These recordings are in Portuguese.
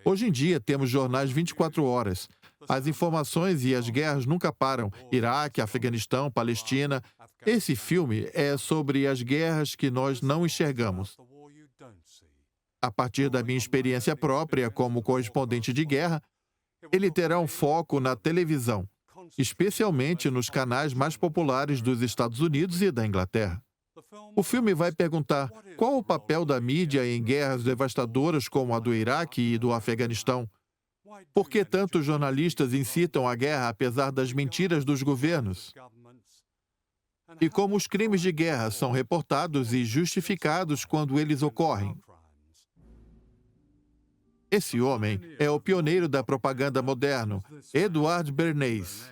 Hoje em dia, temos jornais 24 horas. As informações e as guerras nunca param. Iraque, Afeganistão, Palestina. Esse filme é sobre as guerras que nós não enxergamos. A partir da minha experiência própria como correspondente de guerra, ele terá um foco na televisão, especialmente nos canais mais populares dos Estados Unidos e da Inglaterra. O filme vai perguntar qual o papel da mídia em guerras devastadoras como a do Iraque e do Afeganistão. Por que tantos jornalistas incitam a guerra apesar das mentiras dos governos? E como os crimes de guerra são reportados e justificados quando eles ocorrem. Esse homem é o pioneiro da propaganda moderna, Edward Bernays.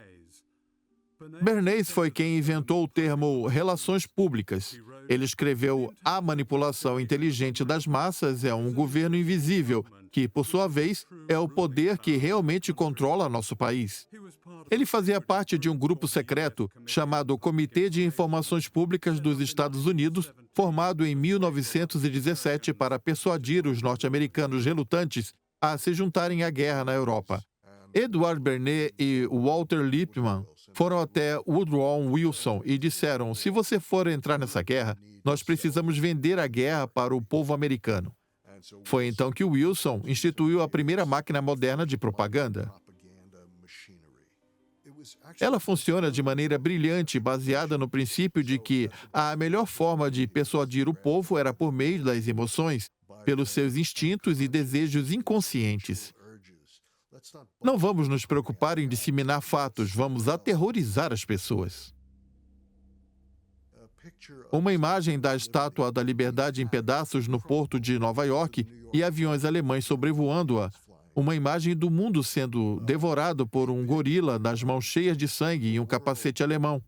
Bernays foi quem inventou o termo relações públicas. Ele escreveu: a manipulação inteligente das massas é um governo invisível, que, por sua vez, é o poder que realmente controla nosso país. Ele fazia parte de um grupo secreto chamado Comitê de Informações Públicas dos Estados Unidos, formado em 1917 para persuadir os norte-americanos relutantes a se juntarem à guerra na Europa. Edward Bernays e Walter Lippmann foram até Woodrow Wilson e disseram: se você for entrar nessa guerra, nós precisamos vender a guerra para o povo americano. Foi então que Wilson instituiu a primeira máquina moderna de propaganda. Ela funciona de maneira brilhante, baseada no princípio de que a melhor forma de persuadir o povo era por meio das emoções, pelos seus instintos e desejos inconscientes. Não vamos nos preocupar em disseminar fatos, vamos aterrorizar as pessoas. Uma imagem da Estátua da Liberdade em pedaços no porto de Nova York e aviões alemães sobrevoando-a. Uma imagem do mundo sendo devorado por um gorila nas mãos cheias de sangue e um capacete alemão.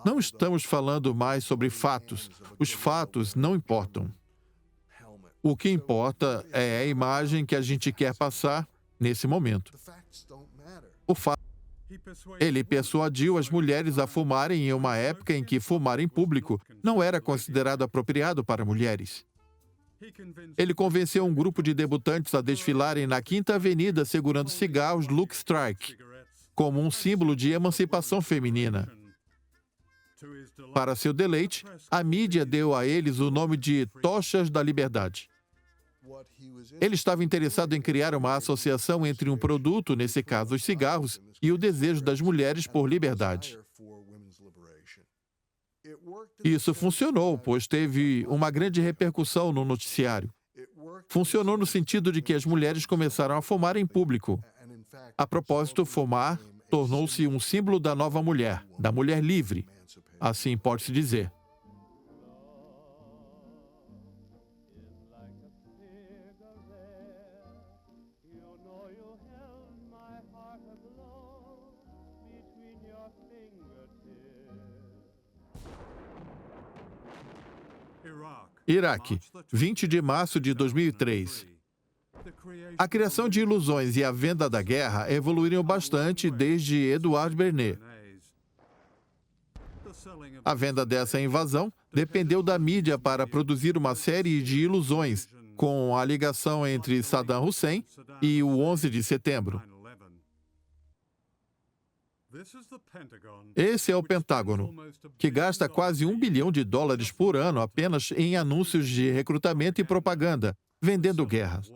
Não estamos falando mais sobre fatos. Os fatos não importam. O que importa é a imagem que a gente quer passar nesse momento. Ele persuadiu as mulheres a fumarem em uma época em que fumar em público não era considerado apropriado para mulheres. Ele convenceu um grupo de debutantes a desfilarem na Quinta Avenida segurando cigarros Lucky Strike, como um símbolo de emancipação feminina. Para seu deleite, a mídia deu a eles o nome de Tochas da Liberdade. Ele estava interessado em criar uma associação entre um produto, nesse caso os cigarros, e o desejo das mulheres por liberdade. Isso funcionou, pois teve uma grande repercussão no noticiário. Funcionou no sentido de que as mulheres começaram a fumar em público. A propósito, fumar tornou-se um símbolo da nova mulher, da mulher livre. Assim pode-se dizer. Iraque, 20 de março de 2003. A criação de ilusões e a venda da guerra evoluíram bastante desde Edward Bernays. A venda dessa invasão dependeu da mídia para produzir uma série de ilusões, com a ligação entre Saddam Hussein e o 11 de setembro. Esse é o Pentágono, que gasta quase $1 bilhão por ano apenas em anúncios de recrutamento e propaganda, vendendo guerras.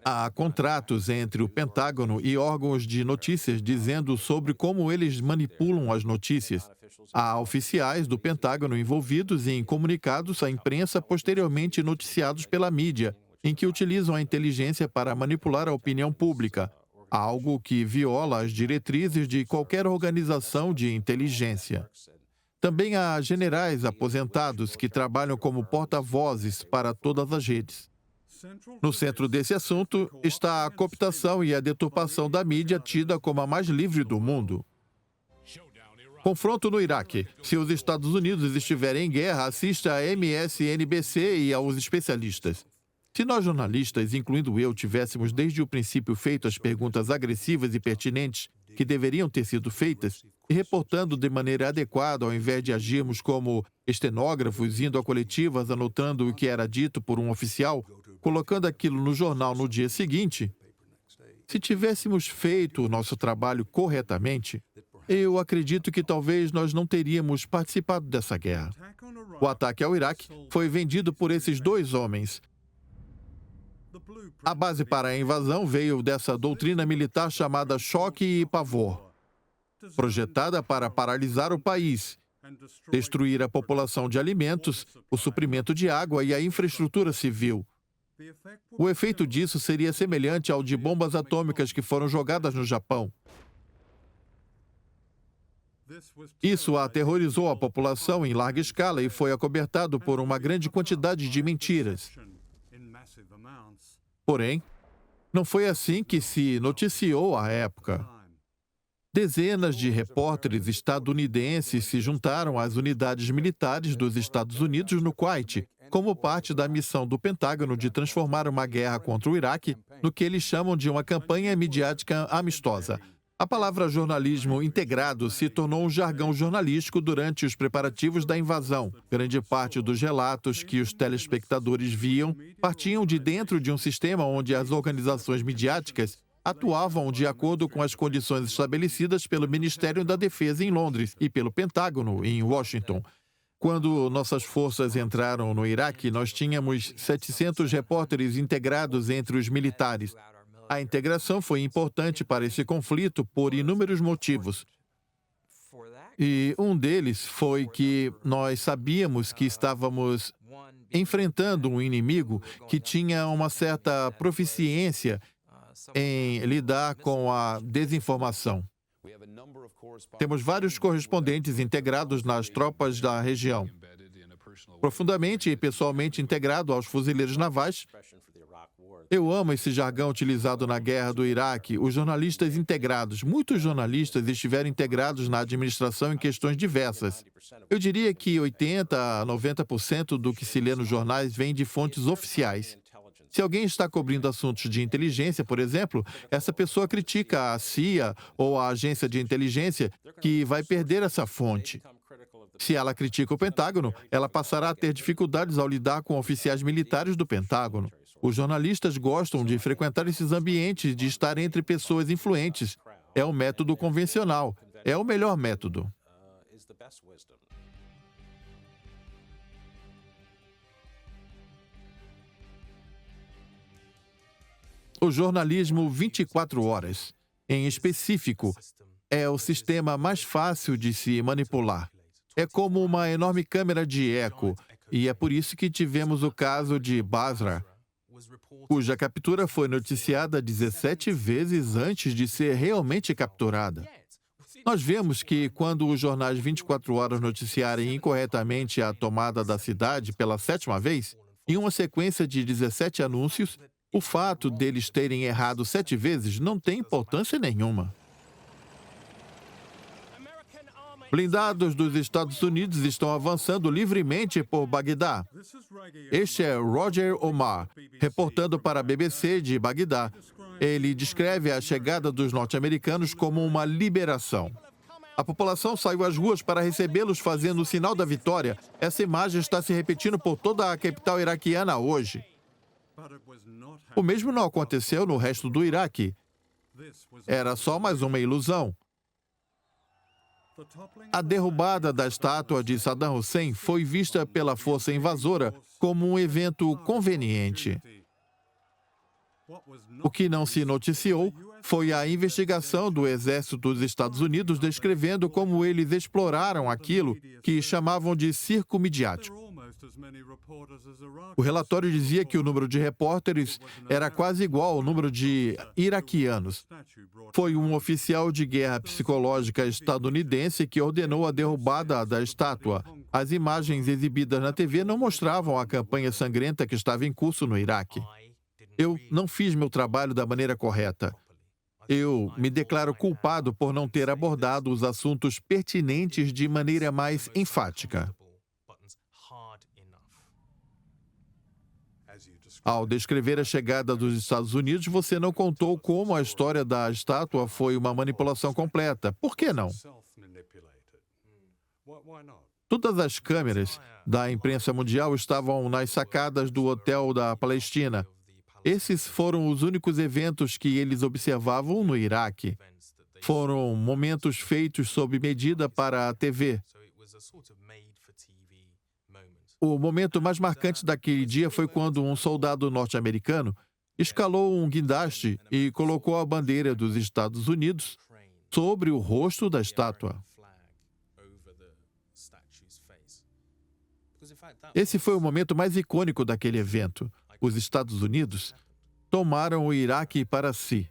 Há contratos entre o Pentágono e órgãos de notícias dizendo sobre como eles manipulam as notícias. Há oficiais do Pentágono envolvidos em comunicados à imprensa posteriormente noticiados pela mídia, em que utilizam a inteligência para manipular a opinião pública, algo que viola as diretrizes de qualquer organização de inteligência. Também há generais aposentados que trabalham como porta-vozes para todas as redes. No centro desse assunto está a cooptação e a deturpação da mídia tida como a mais livre do mundo. Confronto no Iraque. Se os Estados Unidos estiverem em guerra, assista a MSNBC e aos especialistas. Se nós jornalistas, incluindo eu, tivéssemos desde o princípio feito as perguntas agressivas e pertinentes que deveriam ter sido feitas, e reportando de maneira adequada, ao invés de agirmos como estenógrafos, indo a coletivas, anotando o que era dito por um oficial, colocando aquilo no jornal no dia seguinte, se tivéssemos feito o nosso trabalho corretamente, eu acredito que talvez nós não teríamos participado dessa guerra. O ataque ao Iraque foi vendido por esses dois homens. A base para a invasão veio dessa doutrina militar chamada choque e pavor, projetada para paralisar o país, destruir a população de alimentos, o suprimento de água e a infraestrutura civil. O efeito disso seria semelhante ao de bombas atômicas que foram jogadas no Japão. Isso aterrorizou a população em larga escala e foi acobertado por uma grande quantidade de mentiras. Porém, não foi assim que se noticiou à época. Dezenas de repórteres estadunidenses se juntaram às unidades militares dos Estados Unidos no Kuwait, como parte da missão do Pentágono de transformar uma guerra contra o Iraque no que eles chamam de uma campanha midiática amistosa. A palavra jornalismo integrado se tornou um jargão jornalístico durante os preparativos da invasão. Grande parte dos relatos que os telespectadores viam partiam de dentro de um sistema onde as organizações midiáticas atuavam de acordo com as condições estabelecidas pelo Ministério da Defesa em Londres e pelo Pentágono em Washington. Quando nossas forças entraram no Iraque, nós tínhamos 700 repórteres integrados entre os militares. A integração foi importante para esse conflito por inúmeros motivos. E um deles foi que nós sabíamos que estávamos enfrentando um inimigo que tinha uma certa proficiência em lidar com a desinformação. Temos vários correspondentes integrados nas tropas da região. Profundamente e pessoalmente integrado aos fuzileiros navais. Eu amo esse jargão utilizado na guerra do Iraque, os jornalistas integrados. Muitos jornalistas estiveram integrados na administração em questões diversas. Eu diria que 80% a 90% do que se lê nos jornais vem de fontes oficiais. Se alguém está cobrindo assuntos de inteligência, por exemplo, essa pessoa critica a CIA ou a agência de inteligência que vai perder essa fonte. Se ela critica o Pentágono, ela passará a ter dificuldades ao lidar com oficiais militares do Pentágono. Os jornalistas gostam de frequentar esses ambientes, de estar entre pessoas influentes. É o método convencional. É o melhor método. O jornalismo 24 horas, em específico, é o sistema mais fácil de se manipular. É como uma enorme câmera de eco, e é por isso que tivemos o caso de Basra, cuja captura foi noticiada 17 vezes antes de ser realmente capturada. Nós vemos que quando os jornais 24 horas noticiarem incorretamente a tomada da cidade pela 7ª vez, em uma sequência de 17 anúncios, o fato deles terem errado 7 vezes não tem importância nenhuma. Blindados dos Estados Unidos estão avançando livremente por Bagdá. Este é Roger Omar, reportando para a BBC de Bagdá. Ele descreve a chegada dos norte-americanos como uma liberação. A população saiu às ruas para recebê-los fazendo o sinal da vitória. Essa imagem está se repetindo por toda a capital iraquiana hoje. O mesmo não aconteceu no resto do Iraque. Era só mais uma ilusão. A derrubada da estátua de Saddam Hussein foi vista pela força invasora como um evento conveniente. O que não se noticiou foi a investigação do Exército dos Estados Unidos descrevendo como eles exploraram aquilo que chamavam de circo midiático. O relatório dizia que o número de repórteres era quase igual ao número de iraquianos. Foi um oficial de guerra psicológica estadunidense que ordenou a derrubada da estátua. As imagens exibidas na TV não mostravam a campanha sangrenta que estava em curso no Iraque. Eu não fiz meu trabalho da maneira correta. Eu me declaro culpado por não ter abordado os assuntos pertinentes de maneira mais enfática. Ao descrever a chegada dos Estados Unidos, você não contou como a história da estátua foi uma manipulação completa. Por que não? Todas as câmeras da imprensa mundial estavam nas sacadas do Hotel da Palestina. Esses foram os únicos eventos que eles observavam no Iraque. Foram momentos feitos sob medida para a TV. O momento mais marcante daquele dia foi quando um soldado norte-americano escalou um guindaste e colocou a bandeira dos Estados Unidos sobre o rosto da estátua. Esse foi o momento mais icônico daquele evento. Os Estados Unidos tomaram o Iraque para si.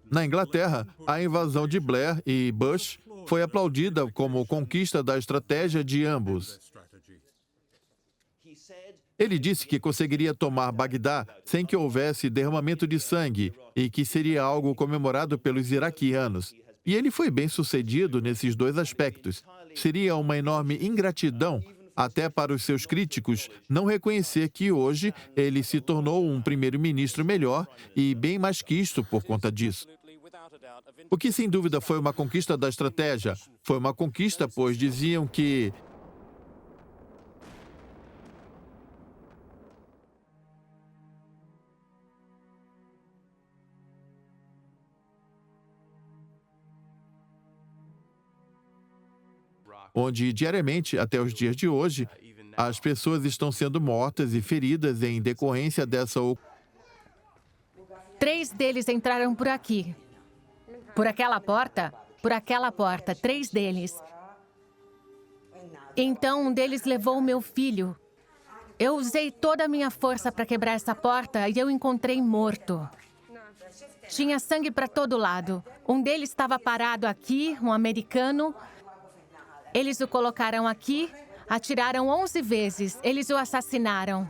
Na Inglaterra, a invasão de Blair e Bush foi aplaudida como conquista da estratégia de ambos. Ele disse que conseguiria tomar Bagdá sem que houvesse derramamento de sangue e que seria algo comemorado pelos iraquianos. E ele foi bem-sucedido nesses dois aspectos. Seria uma enorme ingratidão, até para os seus críticos, não reconhecer que hoje ele se tornou um primeiro-ministro melhor e bem mais quisto por conta disso. O que, sem dúvida, foi uma conquista da estratégia. Foi uma conquista, pois diziam que onde diariamente, até os dias de hoje, as pessoas estão sendo mortas e feridas em decorrência dessa ocupação. 3 deles entraram por aqui. Por aquela porta? Por aquela porta, 3 deles. Então, um deles levou o meu filho. Eu usei toda a minha força para quebrar essa porta e eu encontrei morto. Tinha sangue para todo lado. Um deles estava parado aqui, um americano. Eles o colocaram aqui, atiraram 11 vezes. Eles o assassinaram.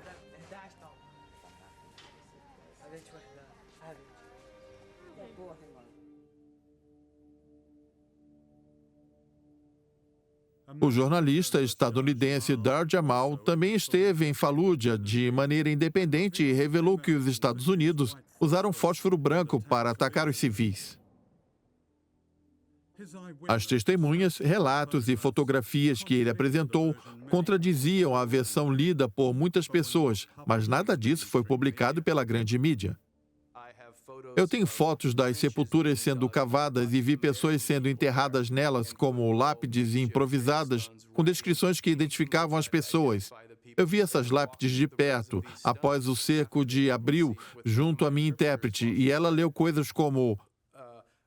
O jornalista estadunidense Dar Jamal também esteve em Falúdia de maneira independente e revelou que os Estados Unidos usaram fósforo branco para atacar os civis. As testemunhas, relatos e fotografias que ele apresentou contradiziam a versão lida por muitas pessoas, mas nada disso foi publicado pela grande mídia. Eu tenho fotos das sepulturas sendo cavadas e vi pessoas sendo enterradas nelas como lápides improvisadas com descrições que identificavam as pessoas. Eu vi essas lápides de perto, após o cerco de abril, junto à minha intérprete, e ela leu coisas como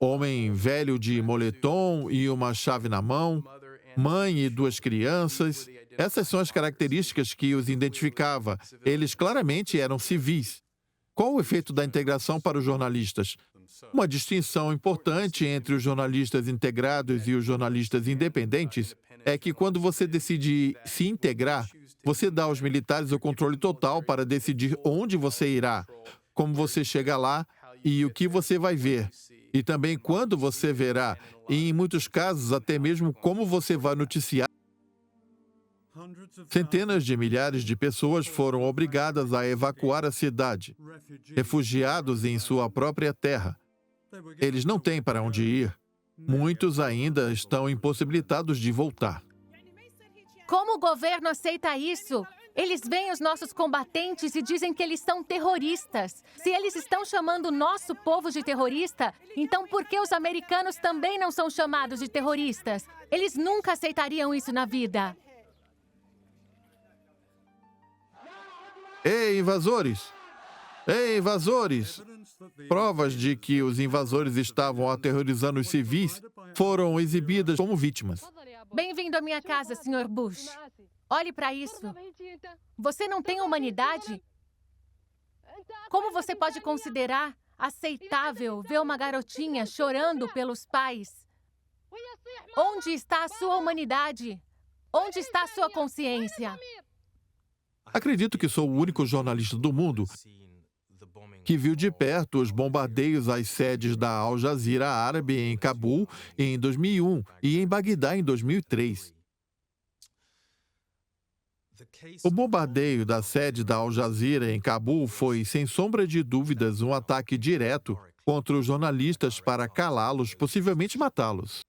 homem velho de moletom e uma chave na mão, mãe e 2 crianças. Essas são as características que os identificava. Eles claramente eram civis. Qual o efeito da integração para os jornalistas? Uma distinção importante entre os jornalistas integrados e os jornalistas independentes é que quando você decide se integrar, você dá aos militares o controle total para decidir onde você irá, como você chega lá e o que você vai ver. E também quando você verá, e em muitos casos até mesmo como você vai noticiar. Centenas de milhares de pessoas foram obrigadas a evacuar a cidade, refugiados em sua própria terra. Eles não têm para onde ir. Muitos ainda estão impossibilitados de voltar. Como o governo aceita isso? Eles veem os nossos combatentes e dizem que eles são terroristas. Se eles estão chamando o nosso povo de terrorista, então por que os americanos também não são chamados de terroristas? Eles nunca aceitariam isso na vida. Ei, invasores! Ei, invasores! Provas de que os invasores estavam aterrorizando os civis foram exibidas como vítimas. Bem-vindo à minha casa, Sr. Bush. Olhe para isso. Você não tem humanidade? Como você pode considerar aceitável ver uma garotinha chorando pelos pais? Onde está a sua humanidade? Onde está a sua consciência? Acredito que sou o único jornalista do mundo que viu de perto os bombardeios às sedes da Al Jazeera Árabe em Cabul em 2001 e em Bagdá em 2003. O bombardeio da sede da Al Jazeera em Cabul foi, sem sombra de dúvidas, um ataque direto contra os jornalistas para calá-los, possivelmente matá-los.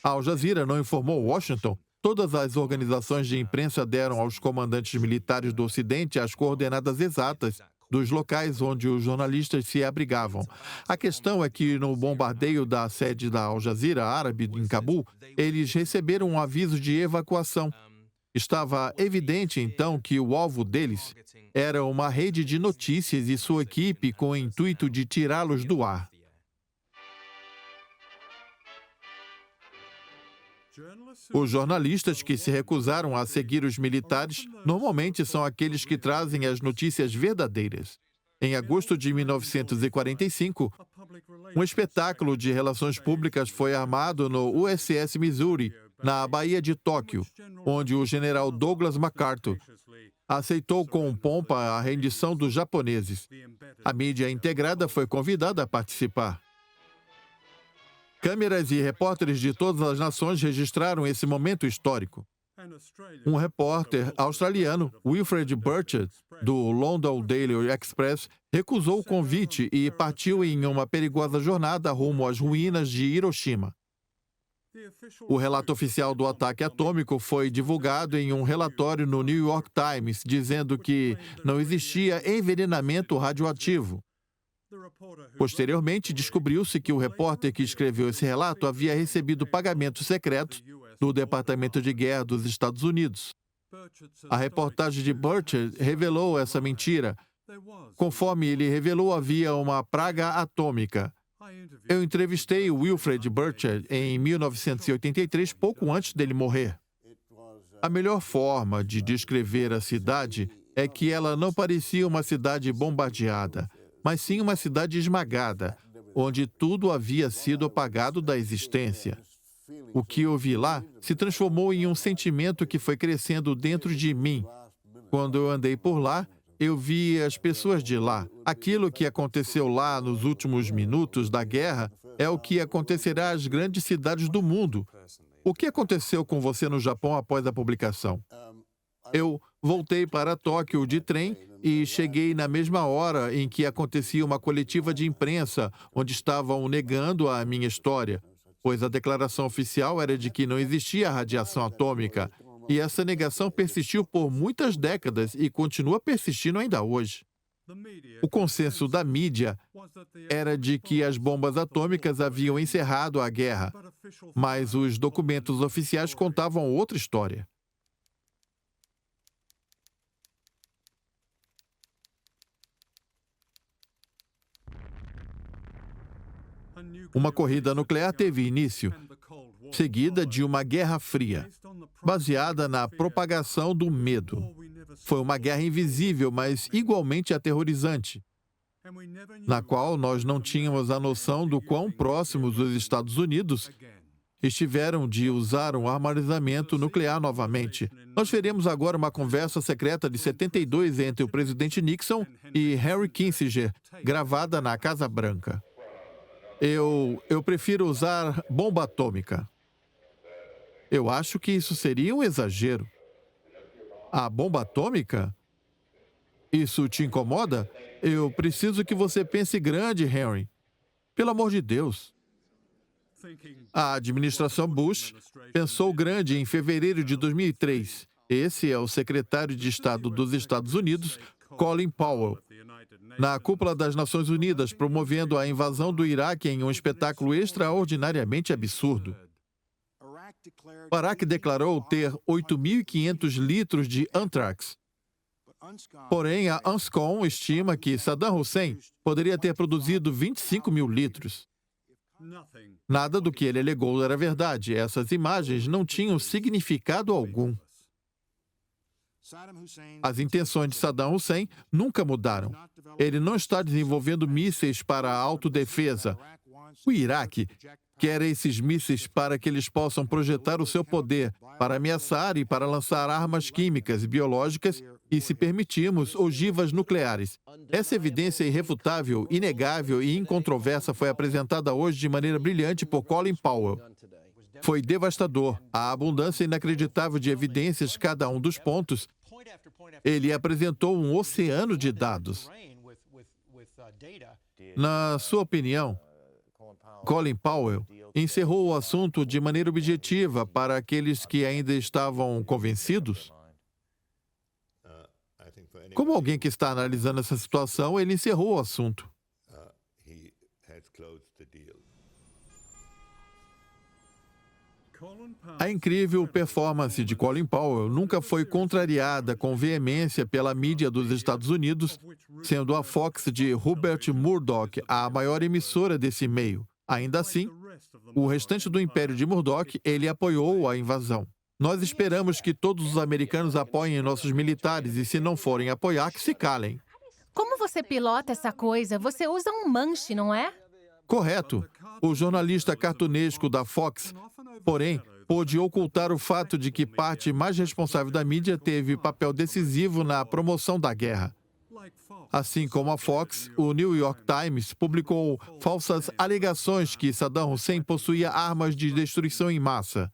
Al Jazeera não informou Washington. Todas as organizações de imprensa deram aos comandantes militares do Ocidente as coordenadas exatas dos locais onde os jornalistas se abrigavam. A questão é que, no bombardeio da sede da Al Jazeera árabe em Cabul, eles receberam um aviso de evacuação. Estava evidente, então, que o alvo deles era uma rede de notícias e sua equipe com o intuito de tirá-los do ar. Os jornalistas que se recusaram a seguir os militares normalmente são aqueles que trazem as notícias verdadeiras. Em agosto de 1945, um espetáculo de relações públicas foi armado no USS Missouri, na Baía de Tóquio, onde o general Douglas MacArthur aceitou com pompa a rendição dos japoneses. A mídia integrada foi convidada a participar. Câmeras e repórteres de todas as nações registraram esse momento histórico. Um repórter australiano, Wilfred Burchard, do London Daily Express, recusou o convite e partiu em uma perigosa jornada rumo às ruínas de Hiroshima. O relato oficial do ataque atômico foi divulgado em um relatório no New York Times, dizendo que não existia envenenamento radioativo. Posteriormente, descobriu-se que o repórter que escreveu esse relato havia recebido pagamentos secretos do Departamento de Guerra dos Estados Unidos. A reportagem de Burchard revelou essa mentira. Conforme ele revelou, havia uma praga atômica. Eu entrevistei o Wilfred Burchard em 1983, pouco antes dele morrer. A melhor forma de descrever a cidade é que ela não parecia uma cidade bombardeada, mas sim uma cidade esmagada, onde tudo havia sido apagado da existência. O que eu vi lá se transformou em um sentimento que foi crescendo dentro de mim. Quando eu andei por lá, eu vi as pessoas de lá. Aquilo que aconteceu lá nos últimos minutos da guerra é o que acontecerá às grandes cidades do mundo. O que aconteceu com você no Japão após a publicação? Eu voltei para Tóquio de trem e cheguei na mesma hora em que acontecia uma coletiva de imprensa, onde estavam negando a minha história, pois a declaração oficial era de que não existia radiação atômica, e essa negação persistiu por muitas décadas e continua persistindo ainda hoje. O consenso da mídia era de que as bombas atômicas haviam encerrado a guerra, mas os documentos oficiais contavam outra história. Uma corrida nuclear teve início, seguida de uma guerra fria, baseada na propagação do medo. Foi uma guerra invisível, mas igualmente aterrorizante, na qual nós não tínhamos a noção do quão próximos os Estados Unidos estiveram de usar um armazenamento nuclear novamente. Nós veremos agora uma conversa secreta de 72 entre o presidente Nixon e Henry Kissinger, gravada na Casa Branca. Eu prefiro usar bomba atômica. Eu acho que isso seria um exagero. A bomba atômica? Isso te incomoda? Eu preciso que você pense grande, Henry. Pelo amor de Deus. A administração Bush pensou grande em fevereiro de 2003. Esse é o secretário de Estado dos Estados Unidos, Colin Powell, na cúpula das Nações Unidas, promovendo a invasão do Iraque em um espetáculo extraordinariamente absurdo. O Iraque declarou ter 8.500 litros de anthrax. Porém, a UNSCOM estima que Saddam Hussein poderia ter produzido 25 mil litros. Nada do que ele alegou era verdade. Essas imagens não tinham significado algum. As intenções de Saddam Hussein nunca mudaram. Ele não está desenvolvendo mísseis para a autodefesa. O Iraque quer esses mísseis para que eles possam projetar o seu poder, para ameaçar e para lançar armas químicas e biológicas e, se permitirmos, ogivas nucleares. Essa evidência irrefutável, inegável e incontroversa foi apresentada hoje de maneira brilhante por Colin Powell. Foi devastador. A abundância inacreditável de evidências, cada um dos pontos, Ele apresentou um oceano de dados. Na sua opinião, Colin Powell encerrou o assunto de maneira objetiva para aqueles que ainda estavam convencidos? Como alguém que está analisando essa situação, ele encerrou o assunto. A incrível performance de Colin Powell nunca foi contrariada com veemência pela mídia dos Estados Unidos, sendo a Fox de Rupert Murdoch a maior emissora desse meio. Ainda assim, o restante do império de Murdoch, ele apoiou a invasão. Nós esperamos que todos os americanos apoiem nossos militares e, se não forem apoiar, que se calem. Como você pilota essa coisa? Você usa um manche, não é? Correto. O jornalista cartunesco da Fox, porém, pôde ocultar o fato de que parte mais responsável da mídia teve papel decisivo na promoção da guerra. Assim como a Fox, o New York Times publicou falsas alegações que Saddam Hussein possuía armas de destruição em massa.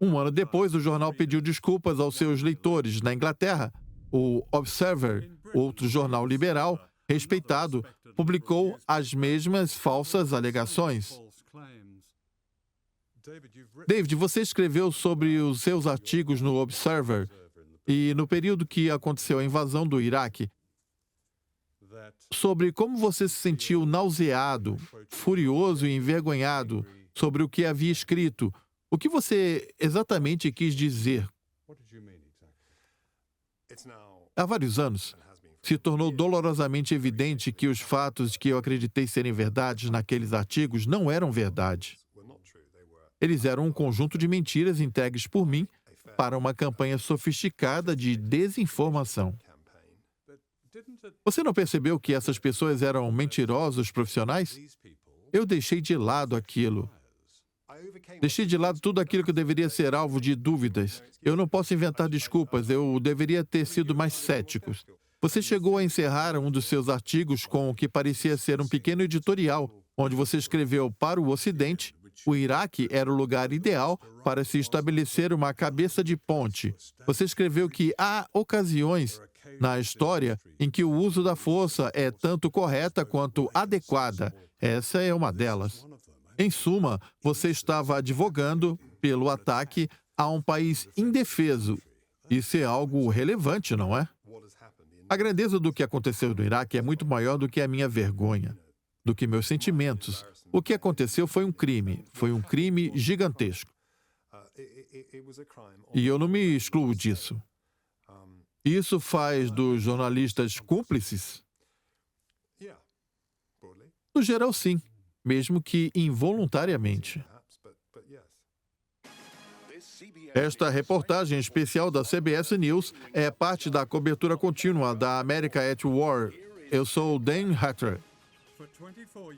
Um ano depois, o jornal pediu desculpas aos seus leitores. Na Inglaterra, o Observer, outro jornal liberal, respeitado, publicou as mesmas falsas alegações. David, você escreveu sobre os seus artigos no Observer e no período que aconteceu a invasão do Iraque, sobre como você se sentiu nauseado, furioso e envergonhado sobre o que havia escrito. O que você exatamente quis dizer? Há vários anos, se tornou dolorosamente evidente que os fatos que eu acreditei serem verdades naqueles artigos não eram verdade. Eles eram um conjunto de mentiras entregues por mim para uma campanha sofisticada de desinformação. Você não percebeu que essas pessoas eram mentirosos profissionais? Eu deixei de lado aquilo. Deixei de lado tudo aquilo que deveria ser alvo de dúvidas. Eu não posso inventar desculpas, eu deveria ter sido mais cético. Você chegou a encerrar um dos seus artigos com o que parecia ser um pequeno editorial, onde você escreveu: para o Ocidente, o Iraque era o lugar ideal para se estabelecer uma cabeça de ponte. Você escreveu que há ocasiões na história em que o uso da força é tanto correta quanto adequada. Essa é uma delas. Em suma, você estava advogando pelo ataque a um país indefeso. Isso é algo relevante, não é? A grandeza do que aconteceu no Iraque é muito maior do que a minha vergonha, do que meus sentimentos. O que aconteceu foi um crime gigantesco. E eu não me excluo disso. Isso faz dos jornalistas cúmplices? No geral, sim, mesmo que involuntariamente. Esta reportagem especial da CBS News é parte da cobertura contínua da America at War. Eu sou Dan Hatler.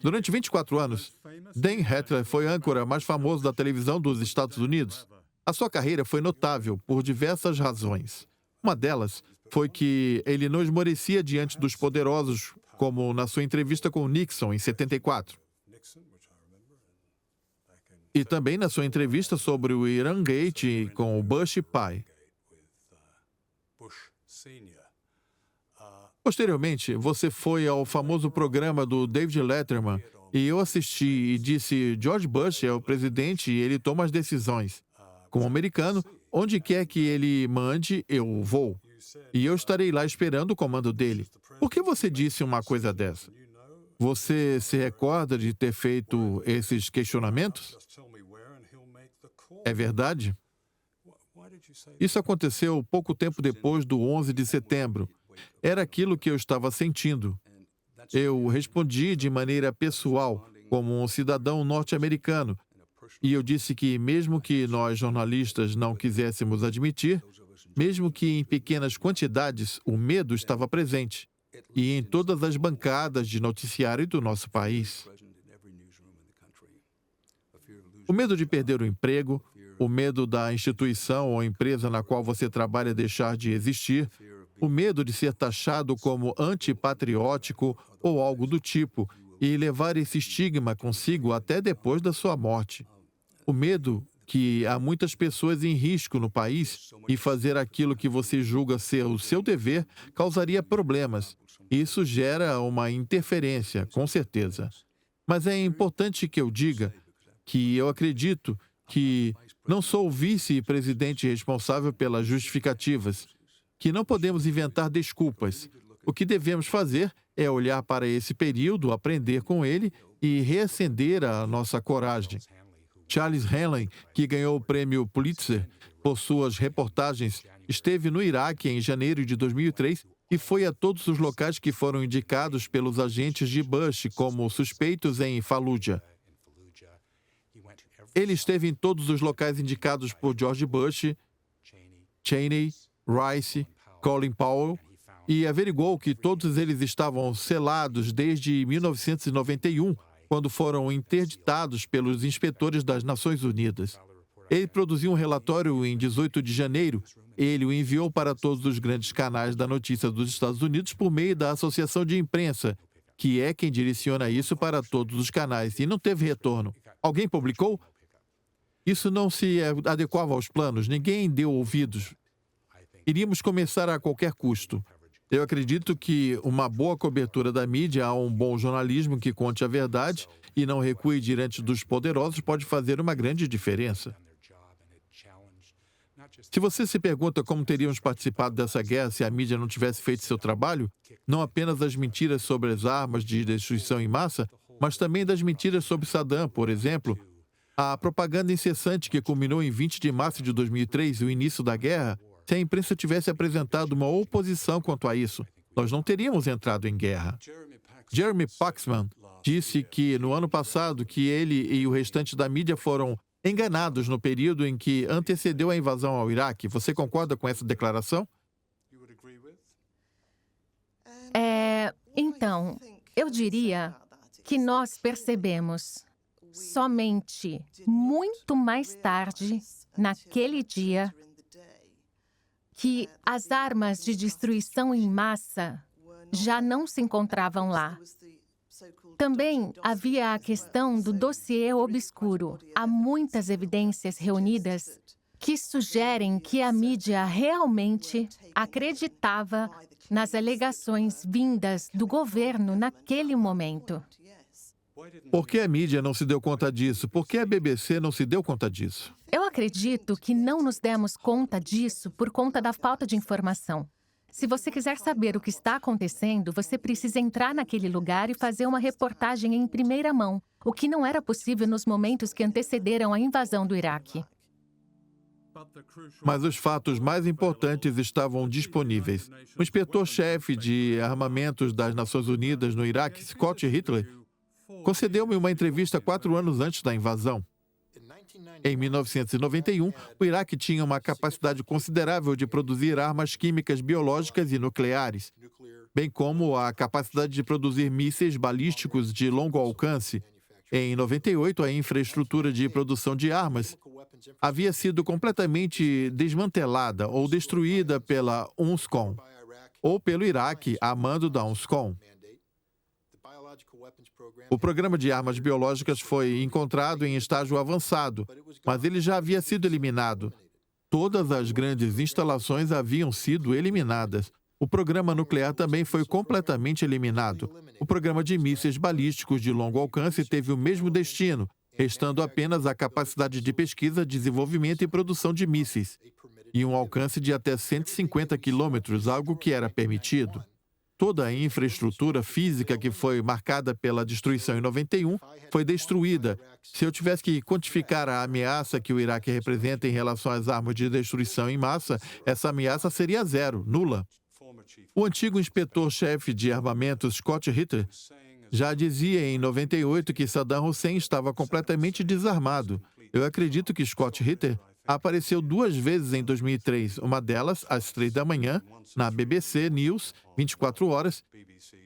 Durante 24 anos, Dan Hatler foi âncora mais famoso da televisão dos Estados Unidos. A sua carreira foi notável por diversas razões. Uma delas foi que ele não esmorecia diante dos poderosos, como na sua entrevista com Nixon em 74. E também na sua entrevista sobre o Irangate com o Bush pai. Posteriormente, você foi ao famoso programa do David Letterman e eu assisti e disse: George Bush é o presidente e ele toma as decisões. Como americano, onde quer que ele mande, eu vou. E eu estarei lá esperando o comando dele. Por que você disse uma coisa dessa? Você se recorda de ter feito esses questionamentos? É verdade? Isso aconteceu pouco tempo depois do 11 de setembro. Era aquilo que eu estava sentindo. Eu respondi de maneira pessoal, como um cidadão norte-americano, e eu disse que, mesmo que nós jornalistas não quiséssemos admitir, mesmo que em pequenas quantidades, o medo estava presente, e em todas as bancadas de noticiário do nosso país. O medo de perder o emprego, o medo da instituição ou empresa na qual você trabalha deixar de existir, o medo de ser taxado como antipatriótico ou algo do tipo e levar esse estigma consigo até depois da sua morte. O medo que há muitas pessoas em risco no país e fazer aquilo que você julga ser o seu dever causaria problemas. Isso gera uma interferência, com certeza. Mas é importante que eu diga que eu acredito que não sou o vice-presidente responsável pelas justificativas, que não podemos inventar desculpas. O que devemos fazer é olhar para esse período, aprender com ele e reacender a nossa coragem. Charles Hanley, que ganhou o prêmio Pulitzer por suas reportagens, esteve no Iraque em janeiro de 2003 e foi a todos os locais que foram indicados pelos agentes de Bush como suspeitos em Fallujah. Ele esteve em todos os locais indicados por George Bush, Cheney, Rice, Colin Powell, e averigou que todos eles estavam selados desde 1991, quando foram interditados pelos inspetores das Nações Unidas. Ele produziu um relatório em 18 de janeiro. Ele o enviou para todos os grandes canais da notícia dos Estados Unidos por meio da Associação de Imprensa, que é quem direciona isso para todos os canais, e não teve retorno. Alguém publicou? Isso não se adequava aos planos, ninguém deu ouvidos. Iríamos começar a qualquer custo. Eu acredito que uma boa cobertura da mídia a um bom jornalismo que conte a verdade e não recue diante dos poderosos pode fazer uma grande diferença. Se você se pergunta como teríamos participado dessa guerra se a mídia não tivesse feito seu trabalho, não apenas as mentiras sobre as armas de destruição em massa, mas também das mentiras sobre Saddam, por exemplo, a propaganda incessante que culminou em 20 de março de 2003, o início da guerra, se a imprensa tivesse apresentado uma oposição quanto a isso, nós não teríamos entrado em guerra. Jeremy Paxman disse que, no ano passado, que ele e o restante da mídia foram enganados no período em que antecedeu a invasão ao Iraque. Você concorda com essa declaração? Então, eu diria que nós percebemos somente muito mais tarde, naquele dia, que as armas de destruição em massa já não se encontravam lá. Também havia a questão do dossiê obscuro. Há muitas evidências reunidas que sugerem que a mídia realmente acreditava nas alegações vindas do governo naquele momento. Por que a mídia não se deu conta disso? Por que a BBC não se deu conta disso? Eu acredito que não nos demos conta disso por conta da falta de informação. Se você quiser saber o que está acontecendo, você precisa entrar naquele lugar e fazer uma reportagem em primeira mão, o que não era possível nos momentos que antecederam a invasão do Iraque. Mas os fatos mais importantes estavam disponíveis. O inspetor-chefe de armamentos das Nações Unidas no Iraque, Scott Hitler, concedeu-me uma entrevista 4 anos antes da invasão. Em 1991, o Iraque tinha uma capacidade considerável de produzir armas químicas, biológicas e nucleares, bem como a capacidade de produzir mísseis balísticos de longo alcance. Em 98, a infraestrutura de produção de armas havia sido completamente desmantelada ou destruída pela UNSCOM, ou pelo Iraque, a mando da UNSCOM. O programa de armas biológicas foi encontrado em estágio avançado, mas ele já havia sido eliminado. Todas as grandes instalações haviam sido eliminadas. O programa nuclear também foi completamente eliminado. O programa de mísseis balísticos de longo alcance teve o mesmo destino, restando apenas a capacidade de pesquisa, desenvolvimento e produção de mísseis, e um alcance de até 150 quilômetros, algo que era permitido. Toda a infraestrutura física que foi marcada pela destruição em 91 foi destruída. Se eu tivesse que quantificar a ameaça que o Iraque representa em relação às armas de destruição em massa, essa ameaça seria zero, nula. O antigo inspetor-chefe de armamentos, Scott Ritter, já dizia em 98 que Saddam Hussein estava completamente desarmado. Eu acredito que Scott Ritter apareceu 2 vezes em 2003, uma delas às 3 da manhã, na BBC News, 24 horas.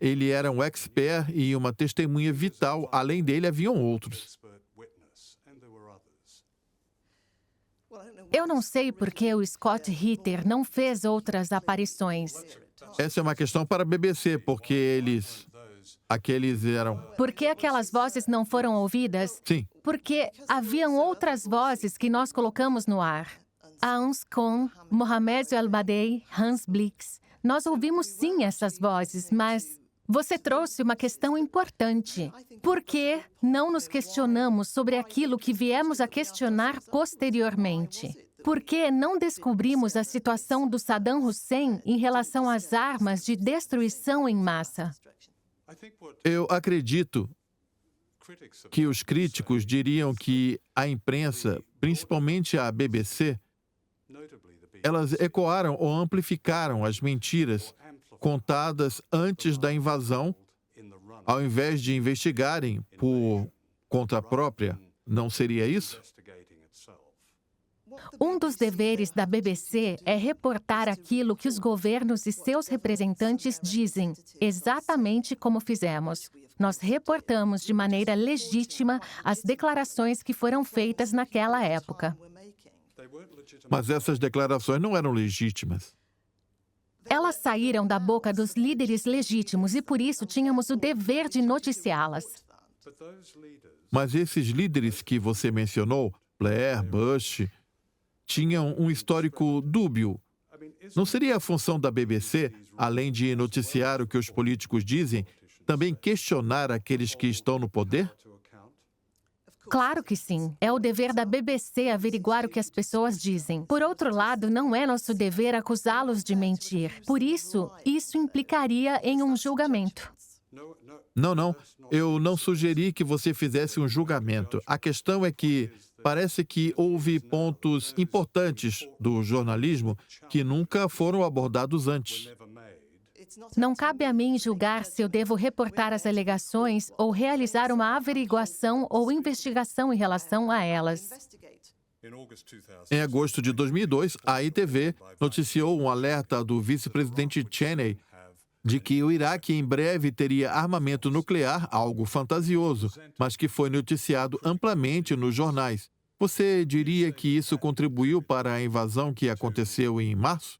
Ele era um expert e uma testemunha vital. Além dele, haviam outros. Eu não sei por que o Scott Ritter não fez outras aparições. Essa é uma questão para a BBC, porque eles Aqueles eram... Por que aquelas vozes não foram ouvidas? Sim, Porque haviam outras vozes que nós colocamos no ar. Hans Kohn, Mohamed El-Badei, Hans Blix. Nós ouvimos sim essas vozes, mas você trouxe uma questão importante. Por que não nos questionamos sobre aquilo que viemos a questionar posteriormente? Por que não descobrimos a situação do Saddam Hussein em relação às armas de destruição em massa? eu acredito que os críticos diriam que a imprensa, principalmente a BBC, elas ecoaram ou amplificaram as mentiras contadas antes da invasão, ao invés de investigarem por conta própria. Não seria isso? Um dos deveres da BBC é reportar aquilo que os governos e seus representantes dizem, exatamente como fizemos. Nós reportamos de maneira legítima as declarações que foram feitas naquela época. Mas essas declarações não eram legítimas. Elas saíram da boca dos líderes legítimos e por isso tínhamos o dever de noticiá-las. Mas esses líderes que você mencionou, Blair, Bush, tinham um histórico dúbio. Não seria a função da BBC, além de noticiar o que os políticos dizem, também questionar aqueles que estão no poder? Claro que sim. É o dever da BBC averiguar o que as pessoas dizem. Por outro lado, não é nosso dever acusá-los de mentir. Por isso, isso implicaria em um julgamento. Não. Eu não sugeri que você fizesse um julgamento. A questão é que parece que houve pontos importantes do jornalismo que nunca foram abordados antes. Não cabe a mim julgar se eu devo reportar as alegações ou realizar uma averiguação ou investigação em relação a elas. Em agosto de 2002, a ITV noticiou um alerta do vice-presidente Cheney de que o Iraque em breve teria armamento nuclear, algo fantasioso, mas que foi noticiado amplamente nos jornais. Você diria que isso contribuiu para a invasão que aconteceu em março?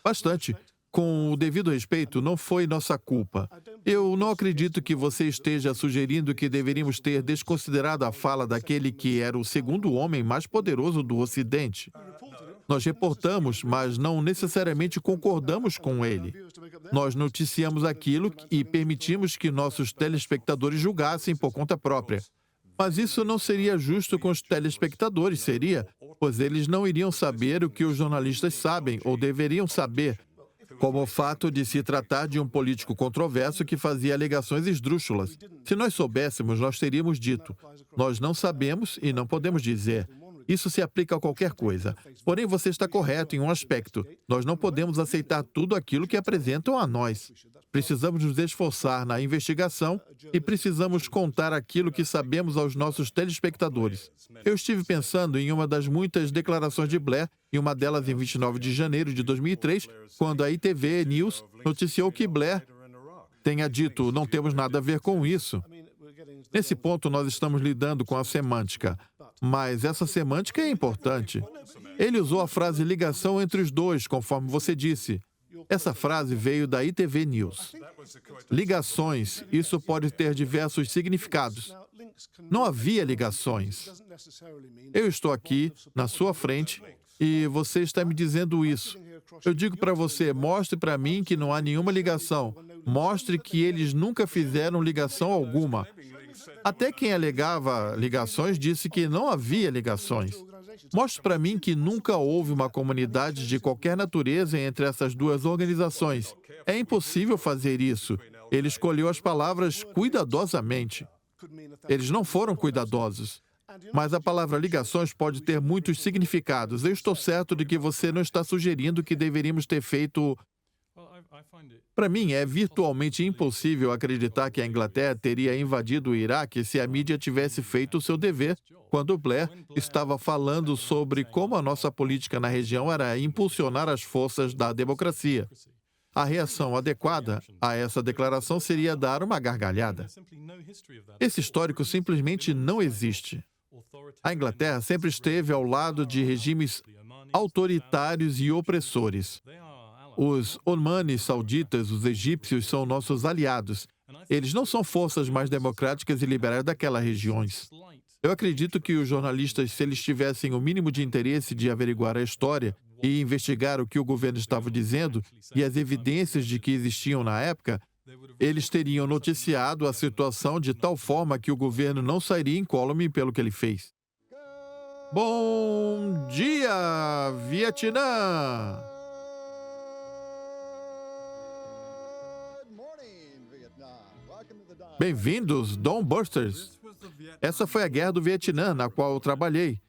Bastante. Com o devido respeito, não foi nossa culpa. Eu não acredito que você esteja sugerindo que deveríamos ter desconsiderado a fala daquele que era o segundo homem mais poderoso do Ocidente. Nós reportamos, mas não necessariamente concordamos com ele. Nós noticiamos aquilo e permitimos que nossos telespectadores julgassem por conta própria. Mas isso não seria justo com os telespectadores, seria? Pois eles não iriam saber o que os jornalistas sabem ou deveriam saber, como o fato de se tratar de um político controverso que fazia alegações esdrúxulas. Se nós soubéssemos, nós teríamos dito. Nós não sabemos e não podemos dizer. Isso se aplica a qualquer coisa. Porém, você está correto em um aspecto. Nós não podemos aceitar tudo aquilo que apresentam a nós. Precisamos nos esforçar na investigação e precisamos contar aquilo que sabemos aos nossos telespectadores. Eu estive pensando em uma das muitas declarações de Blair, e uma delas em 29 de janeiro de 2003, quando a ITV News noticiou que Blair tenha dito: "Não temos nada a ver com isso". Nesse ponto, nós estamos lidando com a semântica. Mas essa semântica é importante. Ele usou a frase ligação entre os dois, conforme você disse. Essa frase veio da ITV News. Ligações, isso pode ter diversos significados. Não havia ligações. Eu estou aqui, na sua frente, e você está me dizendo isso. Eu digo para você, mostre para mim que não há nenhuma ligação. Mostre que eles nunca fizeram ligação alguma. Até quem alegava ligações disse que não havia ligações. Mostre para mim que nunca houve uma comunidade de qualquer natureza entre essas duas organizações. É impossível fazer isso. Ele escolheu as palavras cuidadosamente. Eles não foram cuidadosos. Mas a palavra ligações pode ter muitos significados. Eu estou certo de que você não está sugerindo que deveríamos ter feito... Para mim, é virtualmente impossível acreditar que a Inglaterra teria invadido o Iraque se a mídia tivesse feito o seu dever, quando Blair estava falando sobre como a nossa política na região era impulsionar as forças da democracia. A reação adequada a essa declaração seria dar uma gargalhada. Esse histórico simplesmente não existe. A Inglaterra sempre esteve ao lado de regimes autoritários e opressores. Os Omanis sauditas, os egípcios, são nossos aliados. Eles não são forças mais democráticas e liberais daquelas regiões. Eu acredito que os jornalistas, se eles tivessem o mínimo de interesse de averiguar a história e investigar o que o governo estava dizendo e as evidências de que existiam na época, eles teriam noticiado a situação de tal forma que o governo não sairia incólume pelo que ele fez. Bom dia, Vietnã! Bem-vindos, Dawnbusters! Essa foi a Guerra do Vietnã, na qual eu trabalhei.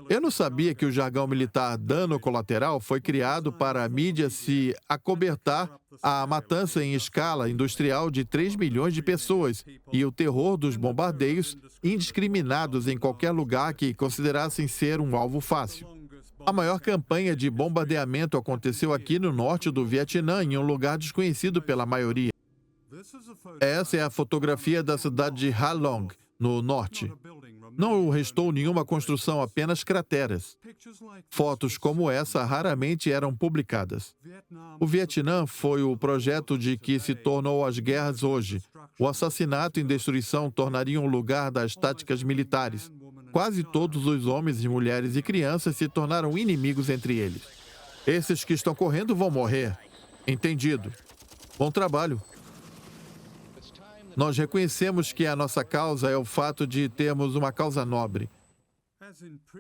Eu não sabia que o jargão militar dano colateral foi criado para a mídia se acobertar a matança em escala industrial de 3 milhões de pessoas e o terror dos bombardeios indiscriminados em qualquer lugar que considerassem ser um alvo fácil. A maior campanha de bombardeamento aconteceu aqui no norte do Vietnã, em um lugar desconhecido pela maioria. Essa é a fotografia da cidade de Ha Long, no norte. Não restou nenhuma construção, apenas crateras. Fotos como essa raramente eram publicadas. O Vietnã foi o projeto de que se tornou as guerras hoje. O assassinato e destruição tornariam o lugar das táticas militares. Quase todos os homens, mulheres e crianças se tornaram inimigos entre eles. Esses que estão correndo vão morrer. Entendido. Bom trabalho. Nós reconhecemos que a nossa causa é o fato de termos uma causa nobre.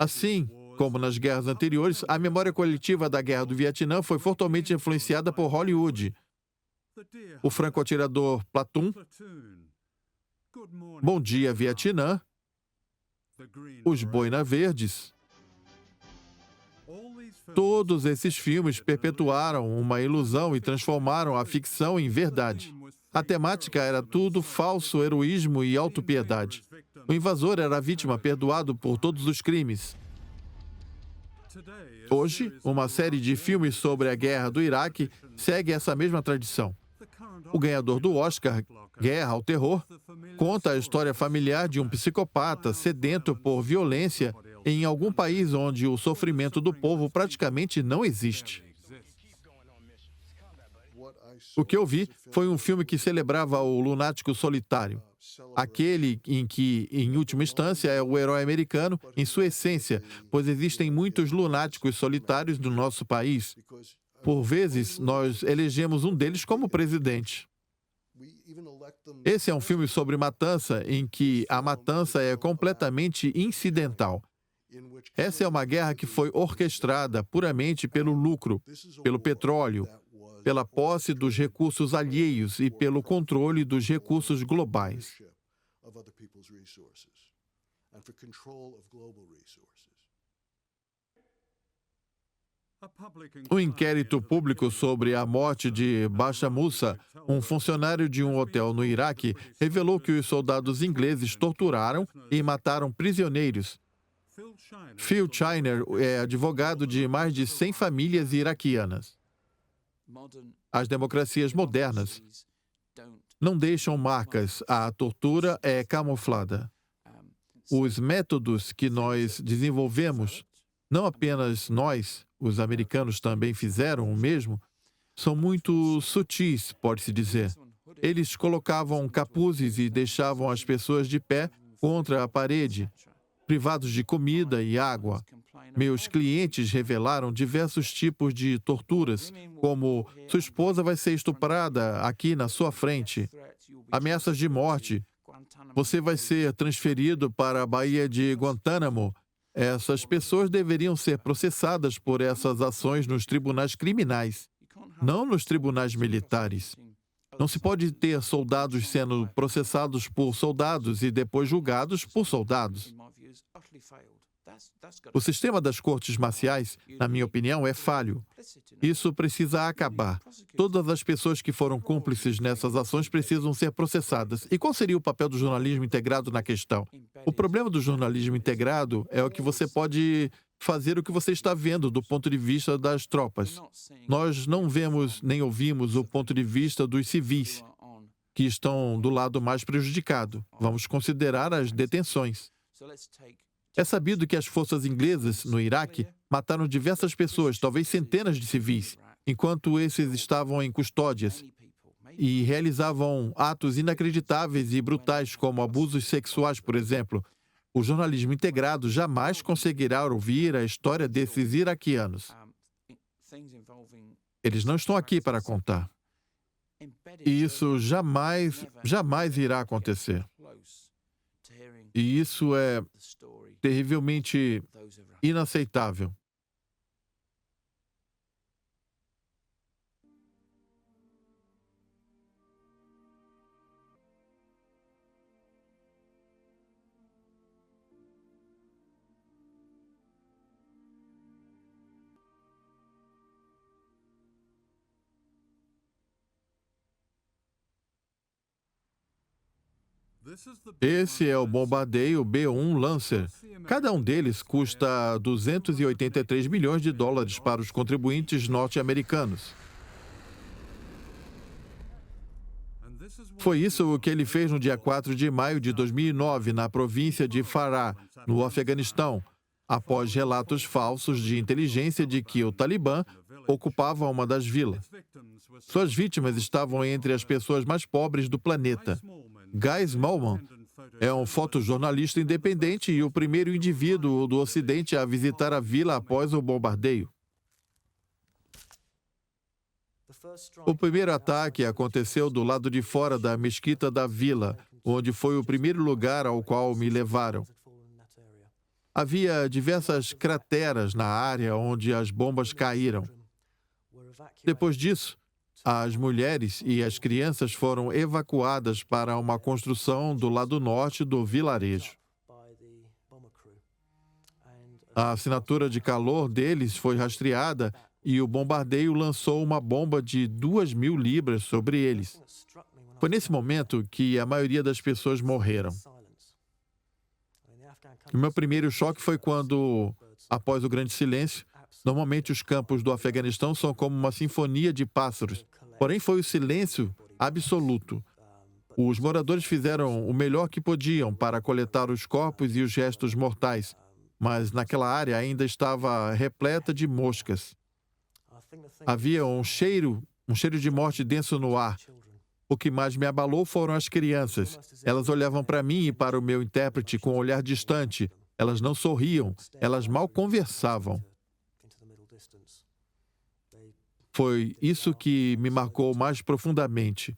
Assim como nas guerras anteriores, a memória coletiva da Guerra do Vietnã foi fortemente influenciada por Hollywood. O franco-atirador Platoon, Bom Dia, Vietnã, Os Boina Verdes. Todos esses filmes perpetuaram uma ilusão e transformaram a ficção em verdade. A temática era tudo falso heroísmo e autopiedade. O invasor era a vítima, perdoado por todos os crimes. Hoje, uma série de filmes sobre a guerra do Iraque segue essa mesma tradição. O ganhador do Oscar, Guerra ao Terror, conta a história familiar de um psicopata sedento por violência em algum país onde o sofrimento do povo praticamente não existe. O que eu vi foi um filme que celebrava o lunático solitário. Aquele em que, em última instância, é o herói americano em sua essência, pois existem muitos lunáticos solitários no nosso país. Por vezes, nós elegemos um deles como presidente. Esse é um filme sobre matança, em que a matança é completamente incidental. Essa é uma guerra que foi orquestrada puramente pelo lucro, pelo petróleo, pela posse dos recursos alheios e pelo controle dos recursos globais. Um inquérito público sobre a morte de Basha Musa, um funcionário de um hotel no Iraque, revelou que os soldados ingleses torturaram e mataram prisioneiros. Phil Shiner é advogado de mais de 100 famílias iraquianas. As democracias modernas não deixam marcas, a tortura é camuflada. Os métodos que nós desenvolvemos, não apenas nós, os americanos também fizeram o mesmo, são muito sutis, pode-se dizer. Eles colocavam capuzes e deixavam as pessoas de pé contra a parede, privados de comida e água. Meus clientes revelaram diversos tipos de torturas, como sua esposa vai ser estuprada aqui na sua frente, ameaças de morte, você vai ser transferido para a Baía de Guantánamo. Essas pessoas deveriam ser processadas por essas ações nos tribunais criminais, não nos tribunais militares. Não se pode ter soldados sendo processados por soldados e depois julgados por soldados. O sistema das cortes marciais, na minha opinião, é falho. Isso precisa acabar. Todas as pessoas que foram cúmplices nessas ações precisam ser processadas. E qual seria o papel do jornalismo integrado na questão? O problema do jornalismo integrado é o que você pode fazer o que você está vendo do ponto de vista das tropas. Nós não vemos nem ouvimos o ponto de vista dos civis, que estão do lado mais prejudicado. Vamos considerar as detenções. É sabido que as forças inglesas no Iraque mataram diversas pessoas, talvez centenas de civis. enquanto esses estavam em custódias e realizavam atos inacreditáveis e brutais, como abusos sexuais, por exemplo. O jornalismo integrado jamais conseguirá ouvir a história desses iraquianos. Eles não estão aqui para contar. E isso jamais irá acontecer. E isso é terrivelmente inaceitável. Esse é o bombardeio B-1 Lancer. Cada um deles custa 283 milhões de dólares para os contribuintes norte-americanos. Foi isso o que ele fez no dia 4 de maio de 2009, na província de Farah, no Afeganistão, após relatos falsos de inteligência de que o Talibã ocupava uma das vilas. Suas vítimas estavam entre as pessoas mais pobres do planeta. Guy Smallman é um fotojornalista independente e o primeiro indivíduo do Ocidente a visitar a vila após o bombardeio. O primeiro ataque aconteceu do lado de fora da mesquita da vila, onde foi o primeiro lugar ao qual me levaram. Havia diversas crateras na área onde as bombas caíram. Depois disso, as mulheres e as crianças foram evacuadas para uma construção do lado norte do vilarejo. A assinatura de calor deles foi rastreada e o bombardeio lançou uma bomba de 2.000 libras sobre eles. Foi nesse momento que a maioria das pessoas morreram. O meu primeiro choque foi quando, após o Grande Silêncio, normalmente os campos do Afeganistão são como uma sinfonia de pássaros. Porém, foi o silêncio absoluto. Os moradores fizeram o melhor que podiam para coletar os corpos e os restos mortais, mas naquela área ainda estava repleta de moscas. Havia um cheiro de morte denso no ar. O que mais me abalou foram as crianças. Elas olhavam para mim e para o meu intérprete com um olhar distante. Elas não sorriam, elas mal conversavam. Foi isso que me marcou mais profundamente.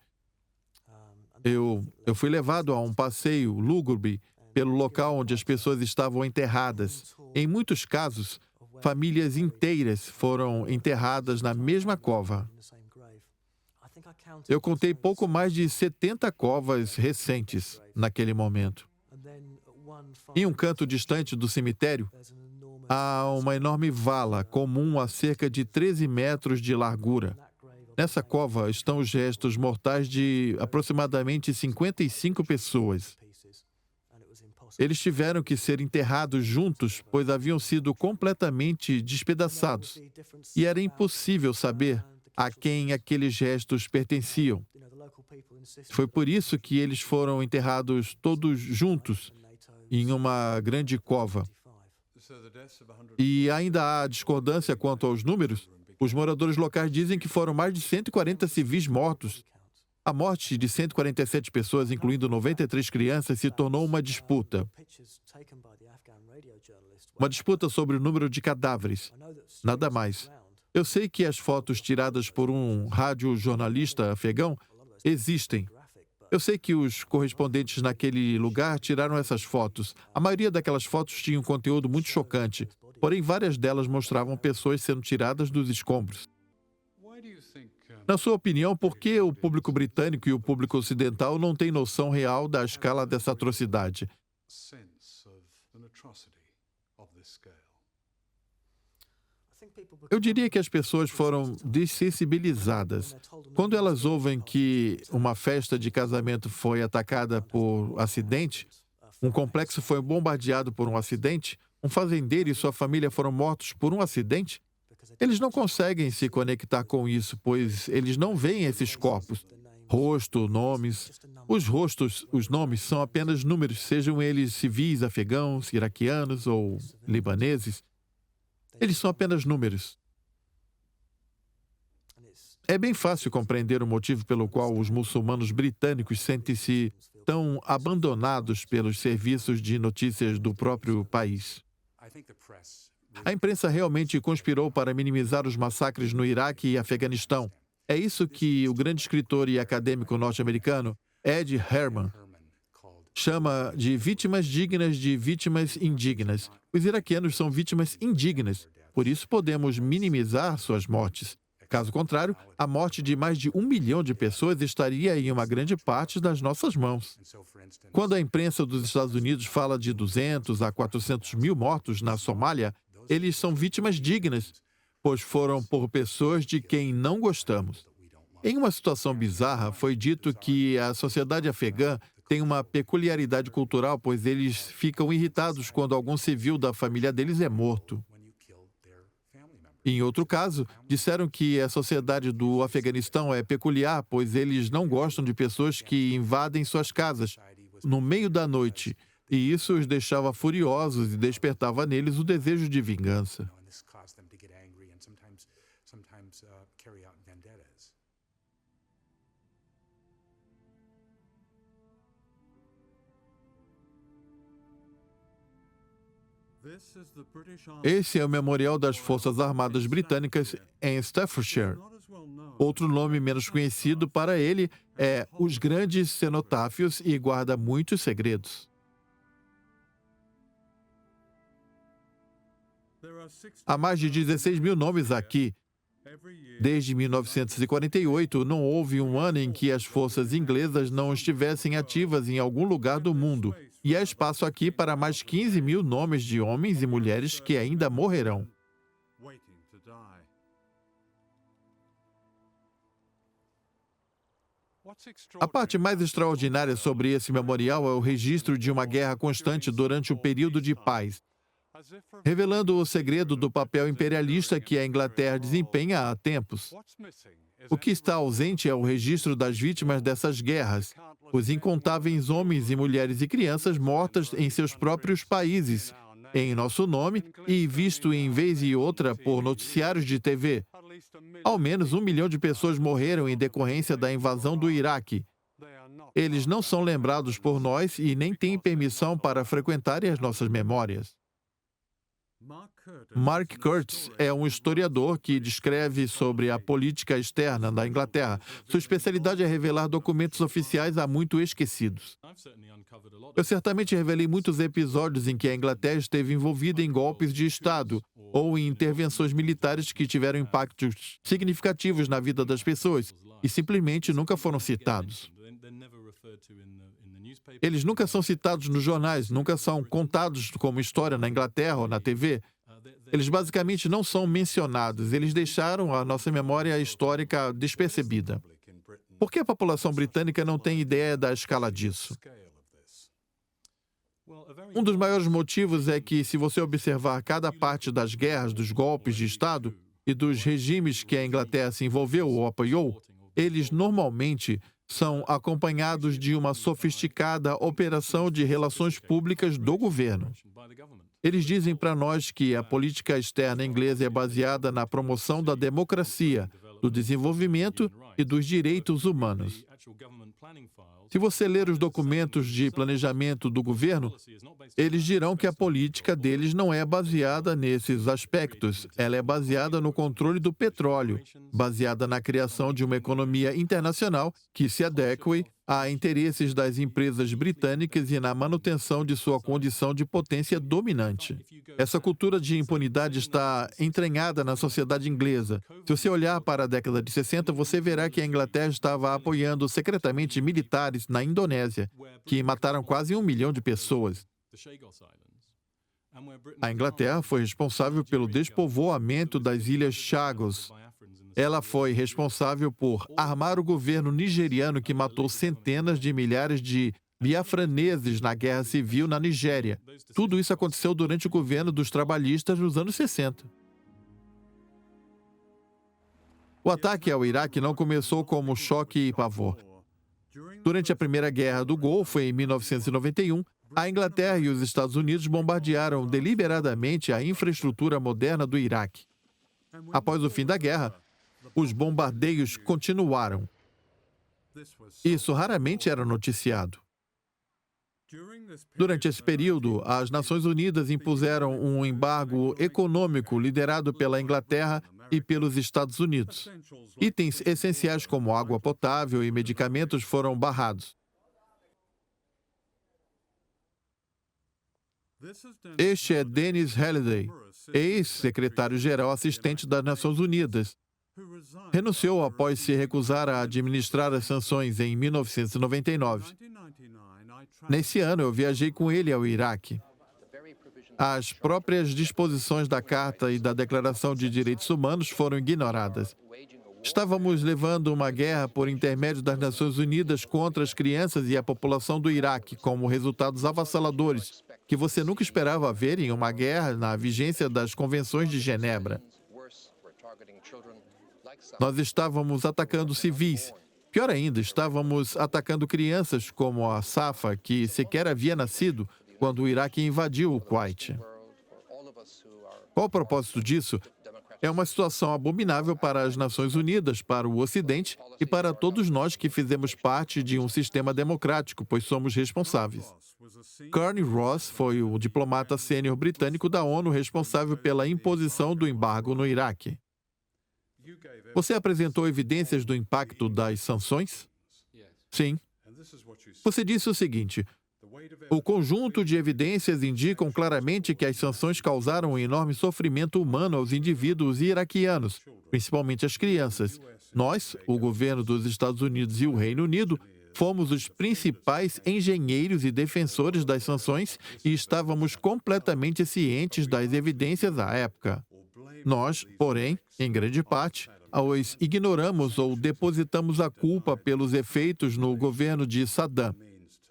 Eu fui levado a um passeio lúgubre pelo local onde as pessoas estavam enterradas. Em muitos casos, famílias inteiras foram enterradas na mesma cova. Eu contei pouco mais de 70 covas recentes naquele momento. Em um canto distante do cemitério, há uma enorme vala comum a cerca de 13 metros de largura. Nessa cova estão os restos mortais de aproximadamente 55 pessoas. Eles tiveram que ser enterrados juntos, pois haviam sido completamente despedaçados. E era impossível saber a quem aqueles restos pertenciam. Foi por isso que eles foram enterrados todos juntos em uma grande cova. E ainda há discordância quanto aos números. Os moradores locais dizem que foram mais de 140 civis mortos. A morte de 147 pessoas, incluindo 93 crianças, se tornou uma disputa. Uma disputa sobre o número de cadáveres. Nada mais. Eu sei que as fotos tiradas por um radiojornalista afegão existem. Eu sei que os correspondentes naquele lugar tiraram essas fotos. A maioria daquelas fotos tinha um conteúdo muito chocante, porém várias delas mostravam pessoas sendo tiradas dos escombros. Na sua opinião, por que o público britânico e o público ocidental não têm noção real da escala dessa atrocidade? Eu diria que as pessoas foram dessensibilizadas. Quando elas ouvem que uma festa de casamento foi atacada por acidente, um complexo foi bombardeado por um acidente, um fazendeiro e sua família foram mortos por um acidente, eles não conseguem se conectar com isso, pois eles não veem esses corpos. Rosto, nomes. Os rostos, os nomes são apenas números, sejam eles civis, afegãos, iraquianos ou libaneses. Eles são apenas números. É bem fácil compreender o motivo pelo qual os muçulmanos britânicos sentem-se tão abandonados pelos serviços de notícias do próprio país. A imprensa realmente conspirou para minimizar os massacres no Iraque e Afeganistão. É isso que o grande escritor e acadêmico norte-americano Ed Herman chama de vítimas dignas de vítimas indignas. Os iraquianos são vítimas indignas, por isso podemos minimizar suas mortes. Caso contrário, a morte de mais de 1 milhão de pessoas estaria em uma grande parte das nossas mãos. Quando a imprensa dos Estados Unidos fala de 200 a 400 mil mortos na Somália, eles são vítimas dignas, pois foram por pessoas de quem não gostamos. Em uma situação bizarra, foi dito que a sociedade afegã tem uma peculiaridade cultural, pois eles ficam irritados quando algum civil da família deles é morto. Em outro caso, disseram que a sociedade do Afeganistão é peculiar, pois eles não gostam de pessoas que invadem suas casas no meio da noite, e isso os deixava furiosos e despertava neles o desejo de vingança. Esse é o Memorial das Forças Armadas Britânicas em Staffordshire. Outro nome menos conhecido para ele é Os Grandes Cenotáfios e guarda muitos segredos. Há mais de 16 mil nomes aqui. Desde 1948, não houve um ano em que as forças inglesas não estivessem ativas em algum lugar do mundo. E há espaço aqui para mais 15 mil nomes de homens e mulheres que ainda morrerão. A parte mais extraordinária sobre esse memorial é o registro de uma guerra constante durante o período de paz, revelando o segredo do papel imperialista que a Inglaterra desempenha há tempos. O que está ausente é o registro das vítimas dessas guerras, os incontáveis homens e mulheres e crianças mortas em seus próprios países, em nosso nome e visto em vez e outra por noticiários de TV. Ao menos 1 milhão de pessoas morreram em decorrência da invasão do Iraque. Eles não são lembrados por nós e nem têm permissão para frequentarem as nossas memórias. Mark Curtis é um historiador que descreve sobre a política externa da Inglaterra. Sua especialidade é revelar documentos oficiais há muito esquecidos. Eu certamente revelei muitos episódios em que a Inglaterra esteve envolvida em golpes de Estado ou em intervenções militares que tiveram impactos significativos na vida das pessoas e simplesmente nunca foram citados. Eles nunca são citados nos jornais, nunca são contados como história na Inglaterra ou na TV. Eles basicamente não são mencionados. Eles deixaram a nossa memória histórica despercebida. Por que a população britânica não tem ideia da escala disso? Um dos maiores motivos é que, se você observar cada parte das guerras, dos golpes de Estado e dos regimes que a Inglaterra se envolveu ou apoiou, eles normalmente são acompanhados de uma sofisticada operação de relações públicas do governo. Eles dizem para nós que a política externa inglesa é baseada na promoção da democracia, do desenvolvimento e dos direitos humanos. Se você ler os documentos de planejamento do governo, eles dirão que a política deles não é baseada nesses aspectos. Ela é baseada no controle do petróleo, baseada na criação de uma economia internacional que se adeque a interesses das empresas britânicas e na manutenção de sua condição de potência dominante. Essa cultura de impunidade está entranhada na sociedade inglesa. Se você olhar para a década de 60, você verá que a Inglaterra estava apoiando secretamente militares na Indonésia, que mataram quase 1 milhão de pessoas. A Inglaterra foi responsável pelo despovoamento das Ilhas Chagos. Ela foi responsável por armar o governo nigeriano que matou centenas de milhares de biafraneses na Guerra Civil na Nigéria. Tudo isso aconteceu durante o governo dos trabalhistas nos anos 60. O ataque ao Iraque não começou como choque e pavor. Durante a Primeira Guerra do Golfo, em 1991, a Inglaterra e os Estados Unidos bombardearam deliberadamente a infraestrutura moderna do Iraque. Após o fim da guerra, os bombardeios continuaram. Isso raramente era noticiado. Durante esse período, as Nações Unidas impuseram um embargo econômico liderado pela Inglaterra e pelos Estados Unidos. Itens essenciais como água potável e medicamentos foram barrados. Este é Dennis Halliday, ex-secretário-geral assistente das Nações Unidas. Renunciou após se recusar a administrar as sanções em 1999. Nesse ano, eu viajei com ele ao Iraque. As próprias disposições da Carta e da Declaração de Direitos Humanos foram ignoradas. Estávamos levando uma guerra por intermédio das Nações Unidas contra as crianças e a população do Iraque, como resultados avassaladores, que você nunca esperava ver em uma guerra na vigência das Convenções de Genebra. Nós estávamos atacando civis. Pior ainda, estávamos atacando crianças como a Safa, que sequer havia nascido quando o Iraque invadiu o Kuwait. Qual o propósito disso? É uma situação abominável para as Nações Unidas, para o Ocidente e para todos nós que fizemos parte de um sistema democrático, pois somos responsáveis. Kearney Ross foi o diplomata sênior britânico da ONU responsável pela imposição do embargo no Iraque. Você apresentou evidências do impacto das sanções? Sim. Você disse o seguinte: o conjunto de evidências indicam claramente que as sanções causaram um enorme sofrimento humano aos indivíduos iraquianos, principalmente as crianças. Nós, o governo dos Estados Unidos e o Reino Unido, fomos os principais engenheiros e defensores das sanções e estávamos completamente cientes das evidências à época. Nós, porém, em grande parte, os ignoramos ou depositamos a culpa pelos efeitos no governo de Saddam.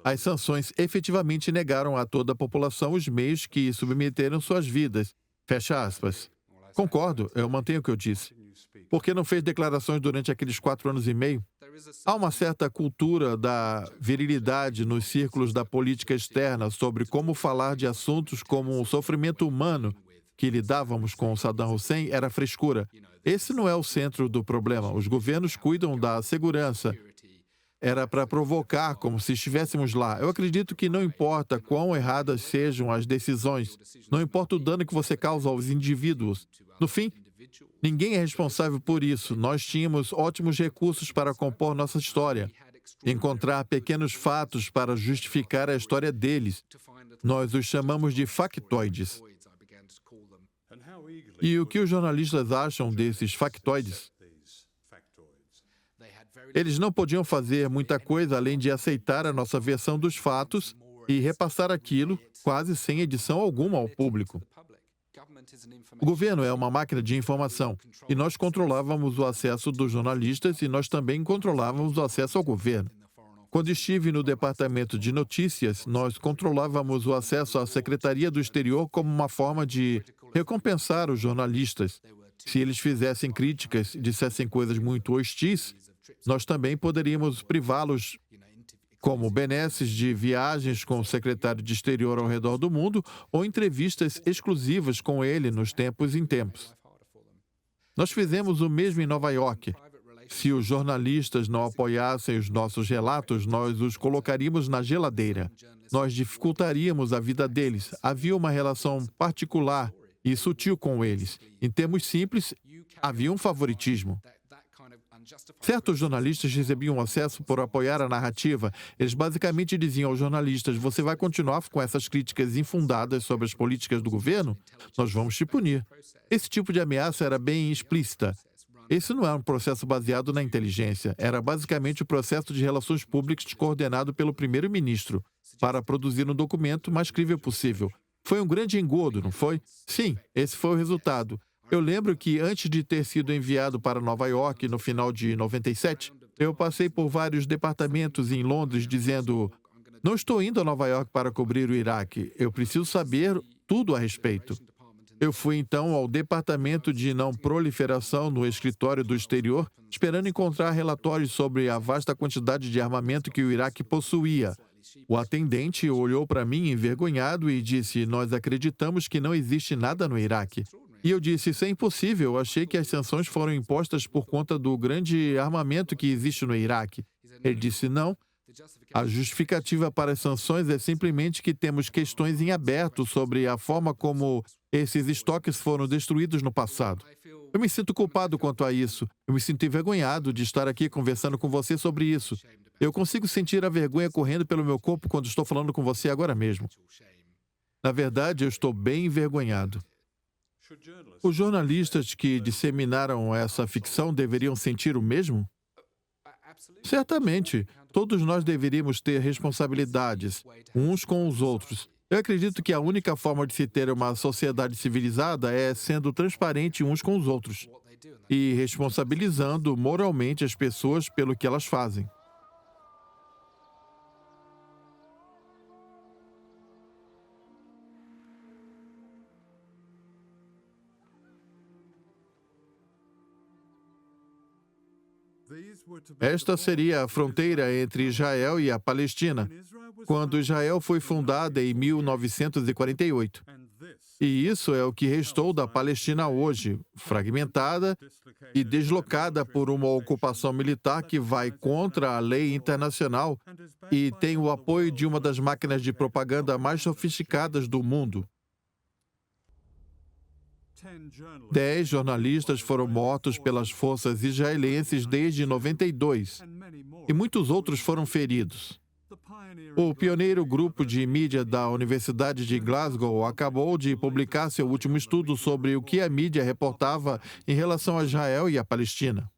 As sanções efetivamente negaram a toda a população os meios que submeteram suas vidas. Fecha aspas. Concordo, eu mantenho o que eu disse. Por que não fez declarações durante aqueles 4 anos e meio? Há uma certa cultura da virilidade nos círculos da política externa sobre como falar de assuntos como o sofrimento humano que lidávamos com Saddam Hussein era frescura. Esse não é o centro do problema. Os governos cuidam da segurança. Era para provocar, como se estivéssemos lá. Eu acredito que não importa quão erradas sejam as decisões, não importa o dano que você causa aos indivíduos. No fim, ninguém é responsável por isso. Nós tínhamos ótimos recursos para compor nossa história, encontrar pequenos fatos para justificar a história deles. Nós os chamamos de factoides. E o que os jornalistas acham desses factoides? Eles não podiam fazer muita coisa além de aceitar a nossa versão dos fatos e repassar aquilo quase sem edição alguma ao público. O governo é uma máquina de informação e nós controlávamos o acesso dos jornalistas e nós também controlávamos o acesso ao governo. Quando estive no departamento de notícias, nós controlávamos o acesso à Secretaria do Exterior como uma forma de recompensar os jornalistas. Se eles fizessem críticas e dissessem coisas muito hostis, nós também poderíamos privá-los, como benesses de viagens com o secretário de Exterior ao redor do mundo ou entrevistas exclusivas com ele nos tempos em tempos. Nós fizemos o mesmo em Nova York. Se os jornalistas não apoiassem os nossos relatos, nós os colocaríamos na geladeira. Nós dificultaríamos a vida deles. Havia uma relação particular e sutil com eles. Em termos simples, havia um favoritismo. Certos jornalistas recebiam acesso por apoiar a narrativa. Eles basicamente diziam aos jornalistas: você vai continuar com essas críticas infundadas sobre as políticas do governo? Nós vamos te punir. Esse tipo de ameaça era bem explícita. Esse não era um processo baseado na inteligência. Era basicamente o processo de relações públicas coordenado pelo primeiro-ministro para produzir um documento mais crível possível. Foi um grande engodo, não foi? Sim, esse foi o resultado. Eu lembro que antes de ter sido enviado para Nova York no final de 97, eu passei por vários departamentos em Londres dizendo: não estou indo a Nova York para cobrir o Iraque, eu preciso saber tudo a respeito. Eu fui então ao Departamento de Não Proliferação no Escritório do Exterior, esperando encontrar relatórios sobre a vasta quantidade de armamento que o Iraque possuía. O atendente olhou para mim envergonhado e disse: nós acreditamos que não existe nada no Iraque. E eu disse, isso é impossível, eu achei que as sanções foram impostas por conta do grande armamento que existe no Iraque. Ele disse, não, a justificativa para as sanções é simplesmente que temos questões em aberto sobre a forma como esses estoques foram destruídos no passado. Eu me sinto culpado quanto a isso. Eu me sinto envergonhado de estar aqui conversando com você sobre isso. Eu consigo sentir a vergonha correndo pelo meu corpo quando estou falando com você agora mesmo. Na verdade, eu estou bem envergonhado. Os jornalistas que disseminaram essa ficção deveriam sentir o mesmo? Certamente. Todos nós deveríamos ter responsabilidades, uns com os outros. Eu acredito que a única forma de se ter uma sociedade civilizada é sendo transparente uns com os outros e responsabilizando moralmente as pessoas pelo que elas fazem. Esta seria a fronteira entre Israel e a Palestina, quando Israel foi fundada em 1948. E isso é o que restou da Palestina hoje, fragmentada e deslocada por uma ocupação militar que vai contra a lei internacional e tem o apoio de uma das máquinas de propaganda mais sofisticadas do mundo. 10 jornalistas foram mortos pelas forças israelenses desde 92 e muitos outros foram feridos. O pioneiro grupo de mídia da Universidade de Glasgow acabou de publicar seu último estudo sobre o que a mídia reportava em relação a Israel e a Palestina.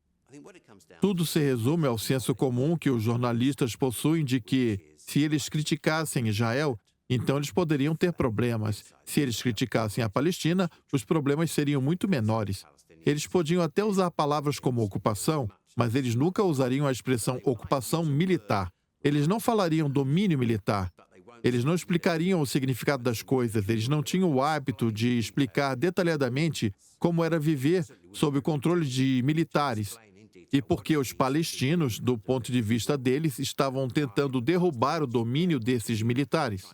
Tudo se resume ao senso comum que os jornalistas possuem de que, se eles criticassem Israel, então eles poderiam ter problemas. Se eles criticassem a Palestina, os problemas seriam muito menores. Eles podiam até usar palavras como ocupação, mas eles nunca usariam a expressão ocupação militar. Eles não falariam domínio militar. Eles não explicariam o significado das coisas. Eles não tinham o hábito de explicar detalhadamente como era viver sob o controle de militares. E porque os palestinos, do ponto de vista deles, estavam tentando derrubar o domínio desses militares.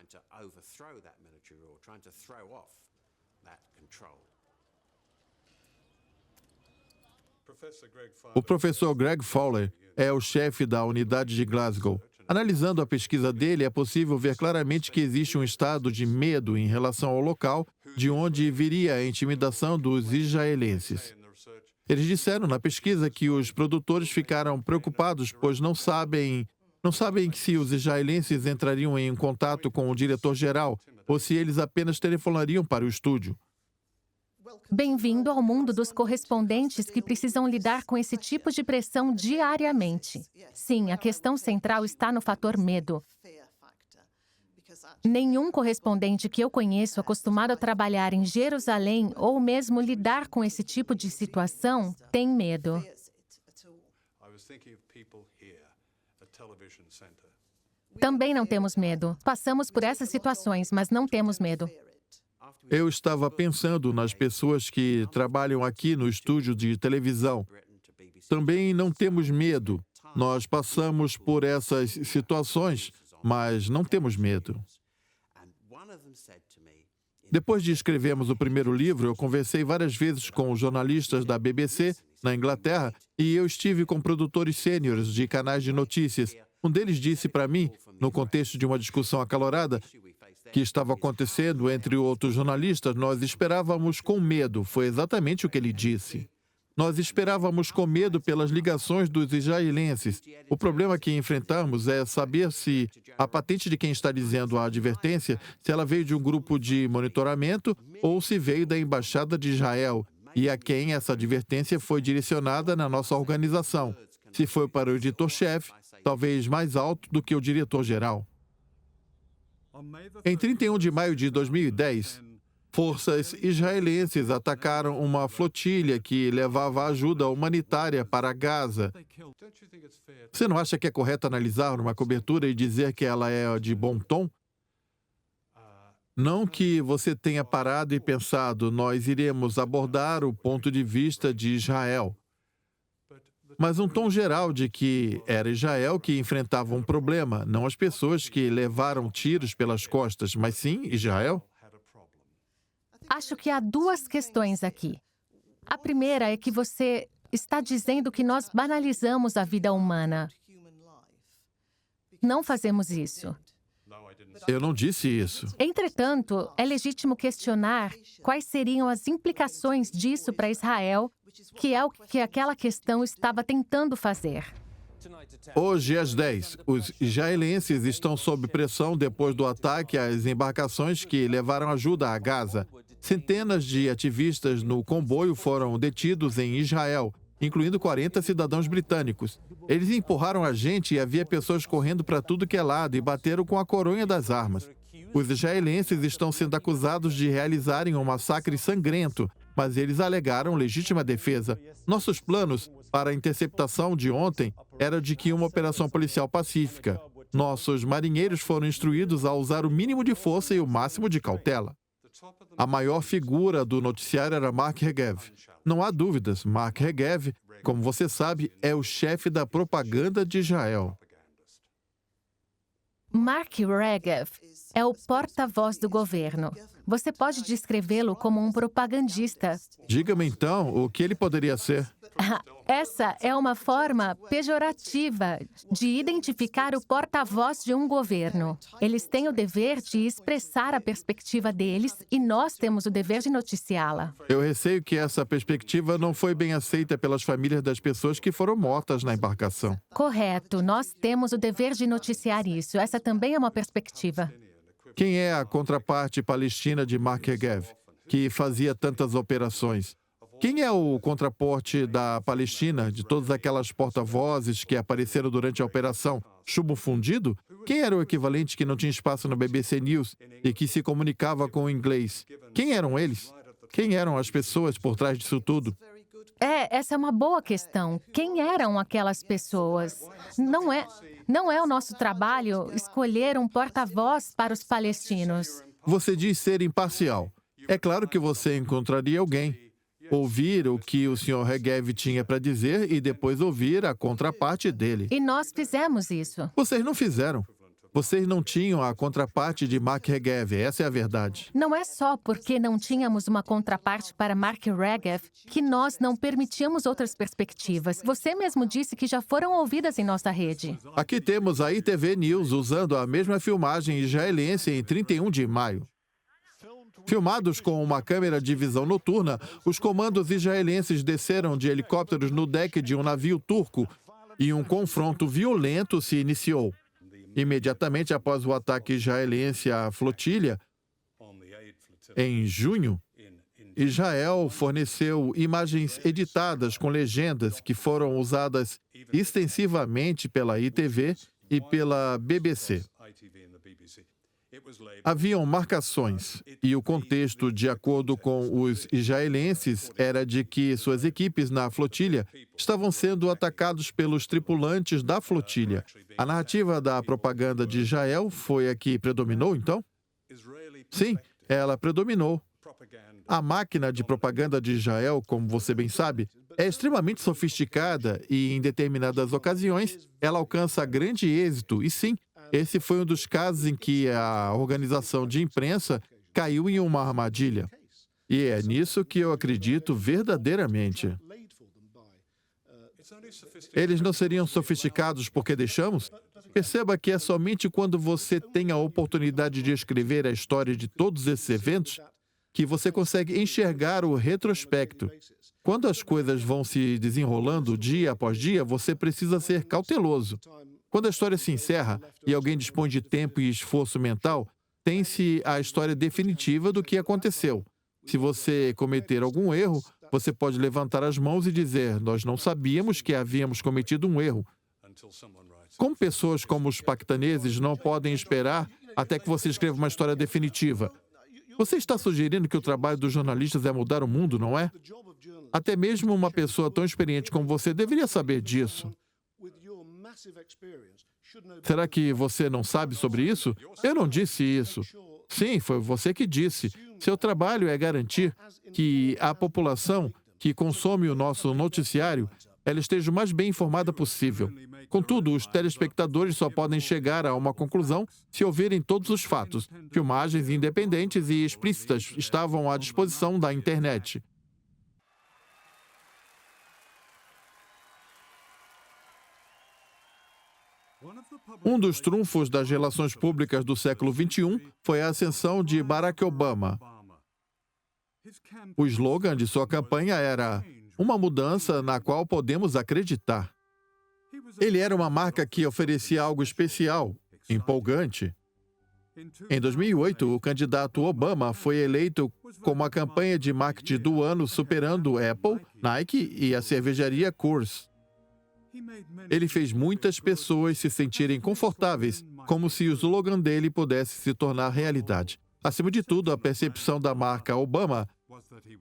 O professor Greg Fowler é o chefe da unidade de Glasgow. Analisando a pesquisa dele, é possível ver claramente que existe um estado de medo em relação ao local de onde viria a intimidação dos israelenses. Eles disseram na pesquisa que os produtores ficaram preocupados, pois não sabem se os israelenses entrariam em contato com o diretor-geral ou se eles apenas telefonariam para o estúdio. Bem-vindo ao mundo dos correspondentes que precisam lidar com esse tipo de pressão diariamente. Sim, a questão central está no fator medo. Nenhum correspondente que eu conheço acostumado a trabalhar em Jerusalém ou mesmo lidar com esse tipo de situação tem medo. Também não temos medo. Passamos por essas situações, mas não temos medo. Eu estava pensando nas pessoas que trabalham aqui no estúdio de televisão. Também não temos medo. Nós passamos por essas situações, mas não temos medo. Depois de escrevermos o primeiro livro, eu conversei várias vezes com jornalistas da BBC, na Inglaterra, e eu estive com produtores sêniores de canais de notícias. Um deles disse para mim, no contexto de uma discussão acalorada, que estava acontecendo entre outros jornalistas, nós esperávamos com medo. Foi exatamente o que ele disse. Nós esperávamos com medo pelas ligações dos israelenses. O problema que enfrentamos é saber se a patente de quem está dizendo a advertência, se ela veio de um grupo de monitoramento ou se veio da Embaixada de Israel e a quem essa advertência foi direcionada na nossa organização. Se foi para o editor-chefe, talvez mais alto do que o diretor-geral. Em 31 de maio de 2010, forças israelenses atacaram uma flotilha que levava ajuda humanitária para Gaza. Você não acha que é correto analisar uma cobertura e dizer que ela é de bom tom? Não que você tenha parado e pensado, nós iremos abordar o ponto de vista de Israel. Mas um tom geral de que era Israel que enfrentava um problema, não as pessoas que levaram tiros pelas costas, mas sim Israel. Acho que há duas questões aqui. A primeira é que você está dizendo que nós banalizamos a vida humana. Não fazemos isso. Eu não disse isso. Entretanto, é legítimo questionar quais seriam as implicações disso para Israel, que é o que aquela questão estava tentando fazer. Hoje, às 10, os israelenses estão sob pressão depois do ataque às embarcações que levaram ajuda a Gaza. Centenas de ativistas no comboio foram detidos em Israel, incluindo 40 cidadãos britânicos. Eles empurraram a gente e havia pessoas correndo para tudo que é lado e bateram com a coronha das armas. Os israelenses estão sendo acusados de realizarem um massacre sangrento, mas eles alegaram legítima defesa. Nossos planos para a interceptação de ontem era de que uma operação policial pacífica. Nossos marinheiros foram instruídos a usar o mínimo de força e o máximo de cautela. A maior figura do noticiário era Mark Regev. Não há dúvidas, Mark Regev, como você sabe, é o chefe da propaganda de Israel. Mark Regev é o porta-voz do governo. Você pode descrevê-lo como um propagandista. Diga-me então, o que ele poderia ser? Essa é uma forma pejorativa de identificar o porta-voz de um governo. Eles têm o dever de expressar a perspectiva deles e nós temos o dever de noticiá-la. Eu receio que essa perspectiva não foi bem aceita pelas famílias das pessoas que foram mortas na embarcação. Correto, nós temos o dever de noticiar isso. Essa também é uma perspectiva. Quem é a contraparte palestina de Mark Regev, que fazia tantas operações? Quem é o contraporte da Palestina, de todas aquelas porta-vozes que apareceram durante a operação? Chumbo fundido? Quem era o equivalente que não tinha espaço no BBC News e que se comunicava com o inglês? Quem eram eles? Quem eram as pessoas por trás disso tudo? Essa é uma boa questão. Quem eram aquelas pessoas? Não é o nosso trabalho escolher um porta-voz para os palestinos. Você diz ser imparcial. É claro que você encontraria alguém. Ouvir o que o Sr. Regev tinha para dizer e depois ouvir a contraparte dele. E nós fizemos isso. Vocês não fizeram. Vocês não tinham a contraparte de Mark Regev, essa é a verdade. Não é só porque não tínhamos uma contraparte para Mark Regev que nós não permitíamos outras perspectivas. Você mesmo disse que já foram ouvidas em nossa rede. Aqui temos a ITV News usando a mesma filmagem israelense em 31 de maio. Filmados com uma câmera de visão noturna, os comandos israelenses desceram de helicópteros no deck de um navio turco e um confronto violento se iniciou. Imediatamente após o ataque israelense à flotilha, em junho, Israel forneceu imagens editadas com legendas que foram usadas extensivamente pela ITV e pela BBC. Haviam marcações, e o contexto, de acordo com os israelenses, era de que suas equipes na flotilha estavam sendo atacados pelos tripulantes da flotilha. A narrativa da propaganda de Israel foi a que predominou, então? Sim, ela predominou. A máquina de propaganda de Israel, como você bem sabe, é extremamente sofisticada e, em determinadas ocasiões, ela alcança grande êxito, e sim, esse foi um dos casos em que a organização de imprensa caiu em uma armadilha. E é nisso que eu acredito verdadeiramente. Eles não seriam sofisticados porque deixamos? Perceba que é somente quando você tem a oportunidade de escrever a história de todos esses eventos que você consegue enxergar o retrospecto. Quando as coisas vão se desenrolando dia após dia, você precisa ser cauteloso. Quando a história se encerra e alguém dispõe de tempo e esforço mental, tem-se a história definitiva do que aconteceu. Se você cometer algum erro, você pode levantar as mãos e dizer: nós não sabíamos que havíamos cometido um erro. Como pessoas como os paquistaneses não podem esperar até que você escreva uma história definitiva? Você está sugerindo que o trabalho dos jornalistas é mudar o mundo, não é? Até mesmo uma pessoa tão experiente como você deveria saber disso. Será que você não sabe sobre isso? Eu não disse isso. Sim, foi você que disse. Seu trabalho é garantir que a população que consome o nosso noticiário ela esteja o mais bem informada possível. Contudo, os telespectadores só podem chegar a uma conclusão se ouvirem todos os fatos. Filmagens independentes e explícitas estavam à disposição da internet. Um dos trunfos das relações públicas do século XXI foi a ascensão de Barack Obama. O slogan de sua campanha era "Uma mudança na qual podemos acreditar". Ele era uma marca que oferecia algo especial, empolgante. Em 2008, o candidato Obama foi eleito como a campanha de marketing do ano, superando Apple, Nike e a cervejaria Coors. Ele fez muitas pessoas se sentirem confortáveis, como se o slogan dele pudesse se tornar realidade. Acima de tudo, a percepção da marca Obama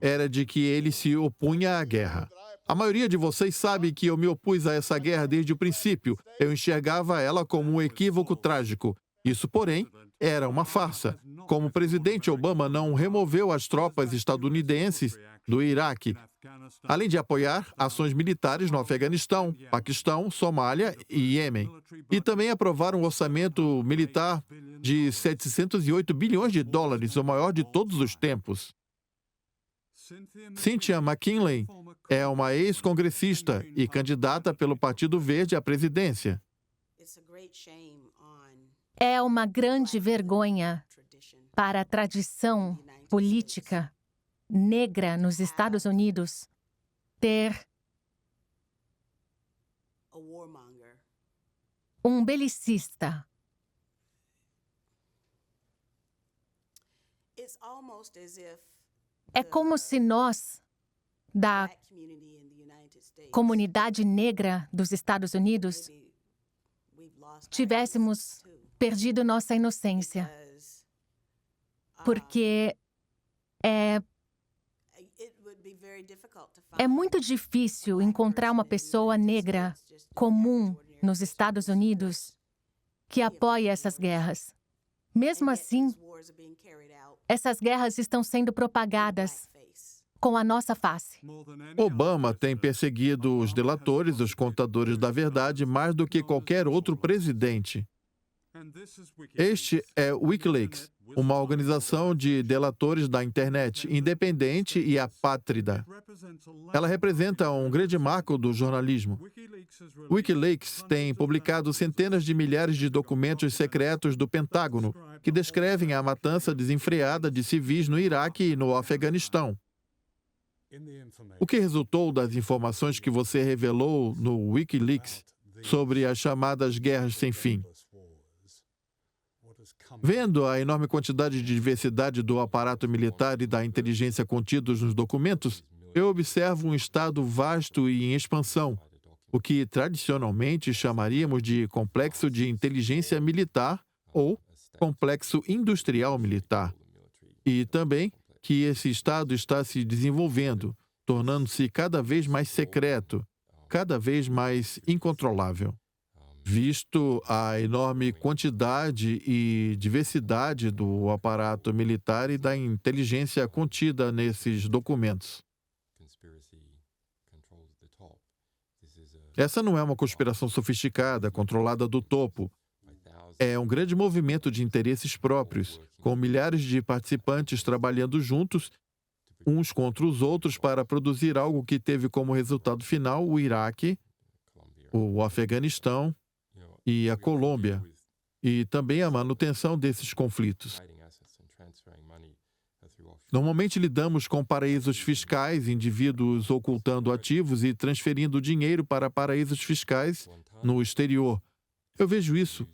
era de que ele se opunha à guerra. A maioria de vocês sabe que eu me opus a essa guerra desde o princípio. Eu enxergava ela como um equívoco trágico. Isso, porém, era uma farsa. Como presidente, Obama não removeu as tropas estadunidenses do Iraque, além de apoiar ações militares no Afeganistão, Paquistão, Somália e Iêmen. E também aprovar um orçamento militar de 708 bilhões de dólares, o maior de todos os tempos. Cynthia McKinley é uma ex-congressista e candidata pelo Partido Verde à presidência. É uma grande vergonha para a tradição política negra nos Estados Unidos ter um belicista. É como se nós, da comunidade negra dos Estados Unidos, tivéssemos perdido nossa inocência. Porque é muito difícil encontrar uma pessoa negra comum nos Estados Unidos que apoie essas guerras. Mesmo assim, essas guerras estão sendo propagadas com a nossa face. Obama tem perseguido os delatores, os contadores da verdade, mais do que qualquer outro presidente. Este é o WikiLeaks, uma organização de delatores da internet, independente e apátrida. Ela representa um grande marco do jornalismo. WikiLeaks tem publicado centenas de milhares de documentos secretos do Pentágono que descrevem a matança desenfreada de civis no Iraque e no Afeganistão. O que resultou das informações que você revelou no WikiLeaks sobre as chamadas guerras sem fim? Vendo a enorme quantidade de diversidade do aparato militar e da inteligência contidos nos documentos, eu observo um Estado vasto e em expansão, o que tradicionalmente chamaríamos de complexo de inteligência militar ou complexo industrial militar. E também que esse Estado está se desenvolvendo, tornando-se cada vez mais secreto, cada vez mais incontrolável. Visto a enorme quantidade e diversidade do aparato militar e da inteligência contida nesses documentos. Essa não é uma conspiração sofisticada, controlada do topo. É um grande movimento de interesses próprios, com milhares de participantes trabalhando juntos, uns contra os outros, para produzir algo que teve como resultado final o Iraque, o Afeganistão e a Colômbia, e também a manutenção desses conflitos. Normalmente lidamos com paraísos fiscais, indivíduos ocultando ativos e transferindo dinheiro para paraísos fiscais no exterior. Eu vejo isso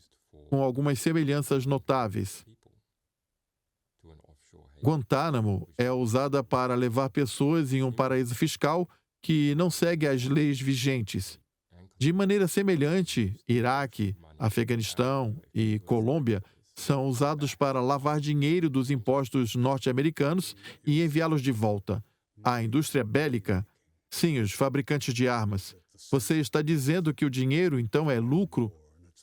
com algumas semelhanças notáveis. Guantánamo é usada para levar pessoas em um paraíso fiscal que não segue as leis vigentes. De maneira semelhante, Iraque, Afeganistão e Colômbia são usados para lavar dinheiro dos impostos norte-americanos e enviá-los de volta. A indústria bélica, sim, os fabricantes de armas. Você está dizendo que o dinheiro, então, é lucro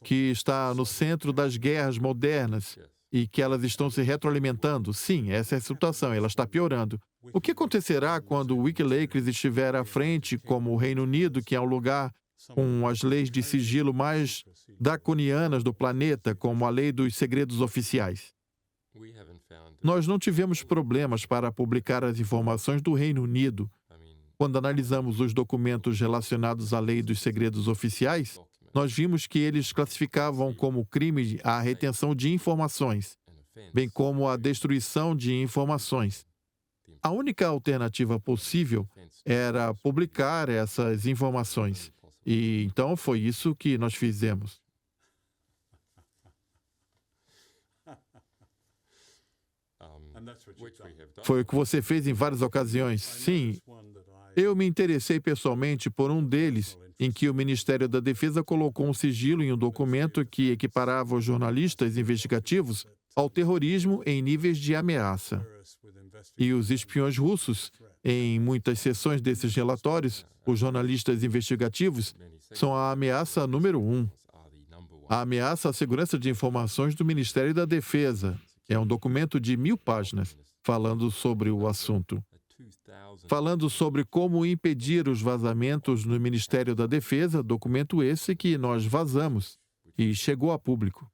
que está no centro das guerras modernas e que elas estão se retroalimentando? Sim, essa é a situação, ela está piorando. O que acontecerá quando o Wikileaks estiver à frente, como o Reino Unido, que é um lugar com as leis de sigilo mais draconianas do planeta, como a lei dos segredos oficiais? Nós não tivemos problemas para publicar as informações do Reino Unido. Quando analisamos os documentos relacionados à lei dos segredos oficiais, nós vimos que eles classificavam como crime a retenção de informações, bem como a destruição de informações. A única alternativa possível era publicar essas informações. E então foi isso que nós fizemos. Foi o que você fez em várias ocasiões. Sim, eu me interessei pessoalmente por um deles, em que o Ministério da Defesa colocou um sigilo em um documento que equiparava os jornalistas investigativos ao terrorismo em níveis de ameaça. E os espiões russos, em muitas seções desses relatórios, os jornalistas investigativos são a ameaça número 1. A ameaça à segurança de informações do Ministério da Defesa. É um documento de 1000 páginas, falando sobre o assunto. Falando sobre como impedir os vazamentos no Ministério da Defesa, documento esse que nós vazamos e chegou a público.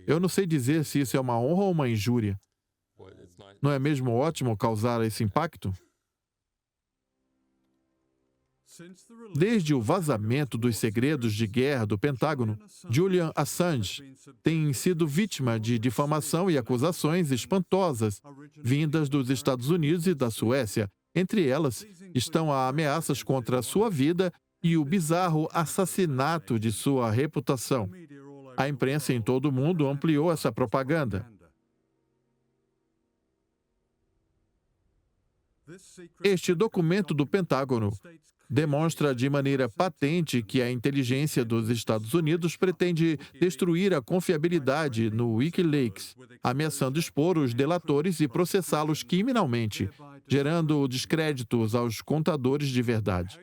Eu não sei dizer se isso é uma honra ou uma injúria. Não é mesmo ótimo causar esse impacto? Desde o vazamento dos segredos de guerra do Pentágono, Julian Assange tem sido vítima de difamação e acusações espantosas vindas dos Estados Unidos e da Suécia. Entre elas estão as ameaças contra a sua vida e o bizarro assassinato de sua reputação. A imprensa em todo o mundo ampliou essa propaganda. Este documento do Pentágono demonstra de maneira patente que a inteligência dos Estados Unidos pretende destruir a confiabilidade no Wikileaks, ameaçando expor os delatores e processá-los criminalmente, gerando descréditos aos contadores de verdade.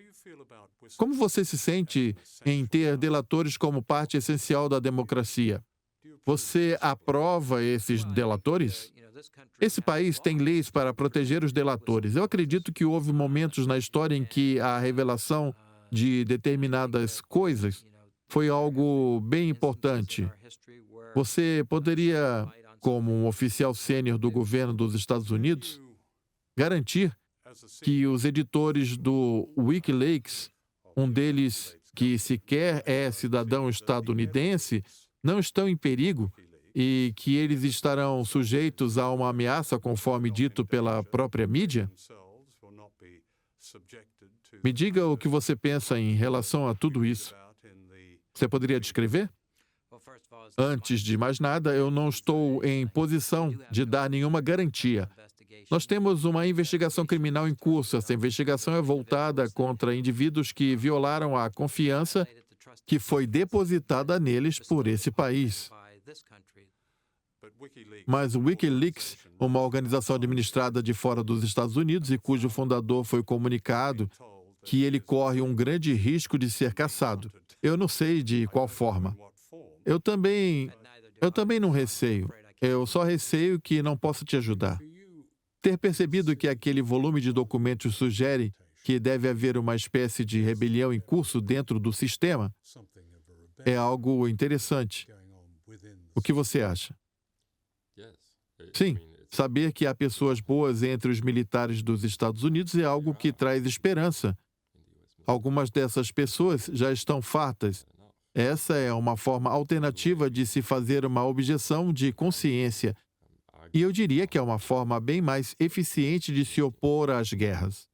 Como você se sente em ter delatores como parte essencial da democracia? Você aprova esses delatores? Esse país tem leis para proteger os delatores. Eu acredito que houve momentos na história em que a revelação de determinadas coisas foi algo bem importante. Você poderia, como um oficial sênior do governo dos Estados Unidos, garantir que os editores do Wikileaks, um deles que sequer é cidadão estadunidense, não estão em perigo e que eles estarão sujeitos a uma ameaça, conforme dito pela própria mídia? Me diga o que você pensa em relação a tudo isso. Você poderia descrever? Antes de mais nada, eu não estou em posição de dar nenhuma garantia. Nós temos uma investigação criminal em curso. Essa investigação é voltada contra indivíduos que violaram a confiança que foi depositada neles por esse país. Mas o Wikileaks, uma organização administrada de fora dos Estados Unidos e cujo fundador foi comunicado que ele corre um grande risco de ser caçado. Eu não sei de qual forma. Eu também não receio. Eu só receio que não posso te ajudar. Ter percebido que aquele volume de documentos sugere que deve haver uma espécie de rebelião em curso dentro do sistema é algo interessante. O que você acha? Sim, saber que há pessoas boas entre os militares dos Estados Unidos é algo que traz esperança. Algumas dessas pessoas já estão fartas. Essa é uma forma alternativa de se fazer uma objeção de consciência. E eu diria que é uma forma bem mais eficiente de se opor às guerras.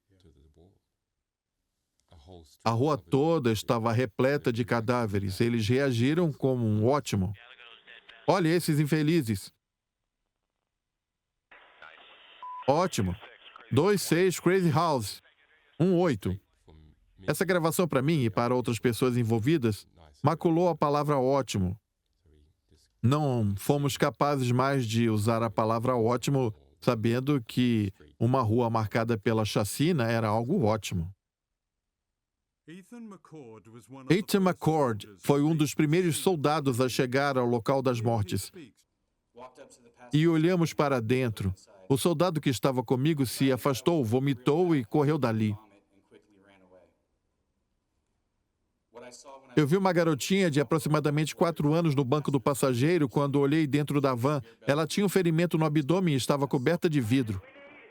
A rua toda estava repleta de cadáveres. Eles reagiram como um ótimo. Olha esses infelizes. Ótimo. 26 Crazy House. 18. Essa gravação para mim e para outras pessoas envolvidas maculou a palavra ótimo. Não fomos capazes mais de usar a palavra ótimo, sabendo que uma rua marcada pela chacina era algo ótimo. Ethan McCord foi um dos primeiros soldados a chegar ao local das mortes. e olhamos para dentro. O soldado que estava comigo se afastou, vomitou e correu dali. Eu vi uma garotinha de aproximadamente 4 anos no banco do passageiro quando olhei dentro da van. Ela tinha um ferimento no abdômen e estava coberta de vidro.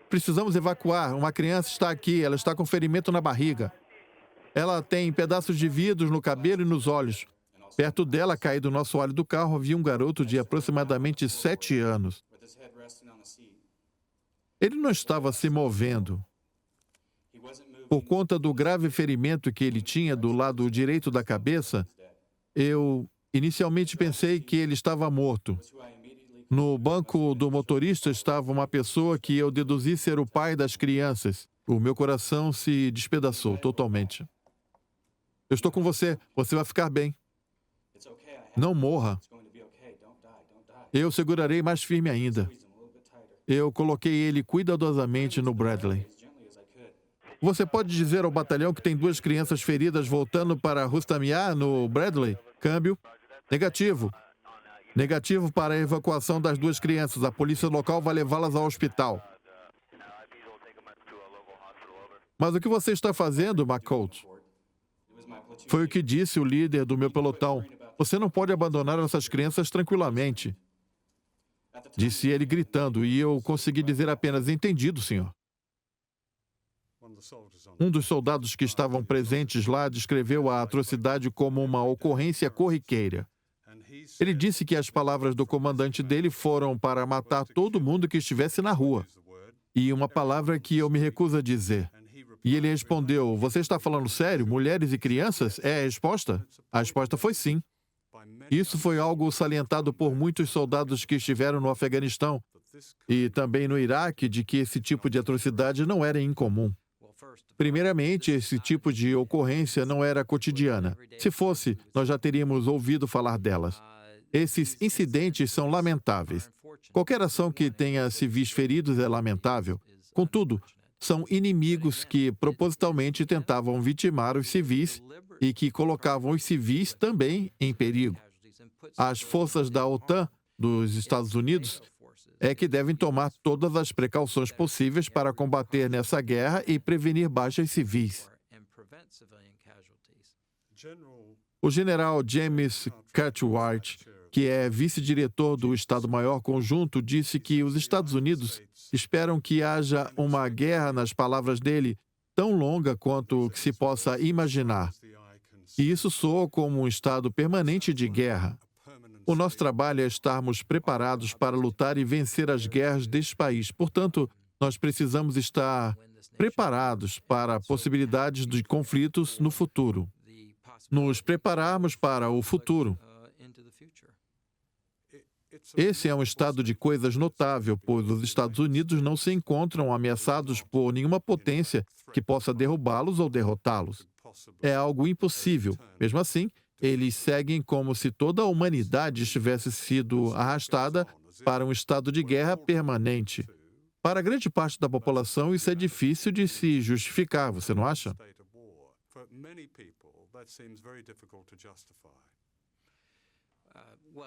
Precisamos evacuar. Uma criança está aqui. Ela está com ferimento na barriga. Ela tem pedaços de vidro no cabelo e nos olhos. Perto dela, caído no assoalho do carro, havia um garoto de aproximadamente 7 anos. Ele não estava se movendo. Por conta do grave ferimento que ele tinha do lado direito da cabeça, eu inicialmente pensei que ele estava morto. No banco do motorista estava uma pessoa que eu deduzi ser o pai das crianças. O meu coração se despedaçou totalmente. Eu estou com você. Você vai ficar bem. Não morra. Eu segurarei mais firme ainda. Eu coloquei ele cuidadosamente no Bradley. Você pode dizer ao batalhão que tem 2 crianças feridas voltando para Rustamiyah, no Bradley? Câmbio. Negativo. Negativo para a evacuação das 2 crianças. A polícia local vai levá-las ao hospital. Mas o que você está fazendo, McCourt? Foi o que disse o líder do meu pelotão. Você não pode abandonar essas crianças tranquilamente. Disse ele gritando, e eu consegui dizer apenas, entendido, senhor. Um dos soldados que estavam presentes lá descreveu a atrocidade como uma ocorrência corriqueira. Ele disse que as palavras do comandante dele foram para matar todo mundo que estivesse na rua. E uma palavra que eu me recuso a dizer. E ele respondeu, você está falando sério? Mulheres e crianças? É a resposta? A resposta foi sim. Isso foi algo salientado por muitos soldados que estiveram no Afeganistão e também no Iraque, de que esse tipo de atrocidade não era incomum. Primeiramente, esse tipo de ocorrência não era cotidiana. Se fosse, nós já teríamos ouvido falar delas. Esses incidentes são lamentáveis. Qualquer ação que tenha civis feridos é lamentável. Contudo, são inimigos que propositalmente tentavam vitimar os civis e que colocavam os civis também em perigo. As forças da OTAN dos Estados Unidos é que devem tomar todas as precauções possíveis para combater nessa guerra e prevenir baixas civis. O general James Cartwright, que é vice-diretor do Estado-Maior Conjunto, disse que os Estados Unidos esperam que haja uma guerra, nas palavras dele, tão longa quanto o que se possa imaginar. E isso soa como um estado permanente de guerra. O nosso trabalho é estarmos preparados para lutar e vencer as guerras deste país. Portanto, nós precisamos estar preparados para possibilidades de conflitos no futuro. Nos prepararmos para o futuro. Esse é um estado de coisas notável, pois os Estados Unidos não se encontram ameaçados por nenhuma potência que possa derrubá-los ou derrotá-los. É algo impossível. Mesmo assim, eles seguem como se toda a humanidade tivesse sido arrastada para um estado de guerra permanente. Para grande parte da população, isso é difícil de se justificar, você não acha?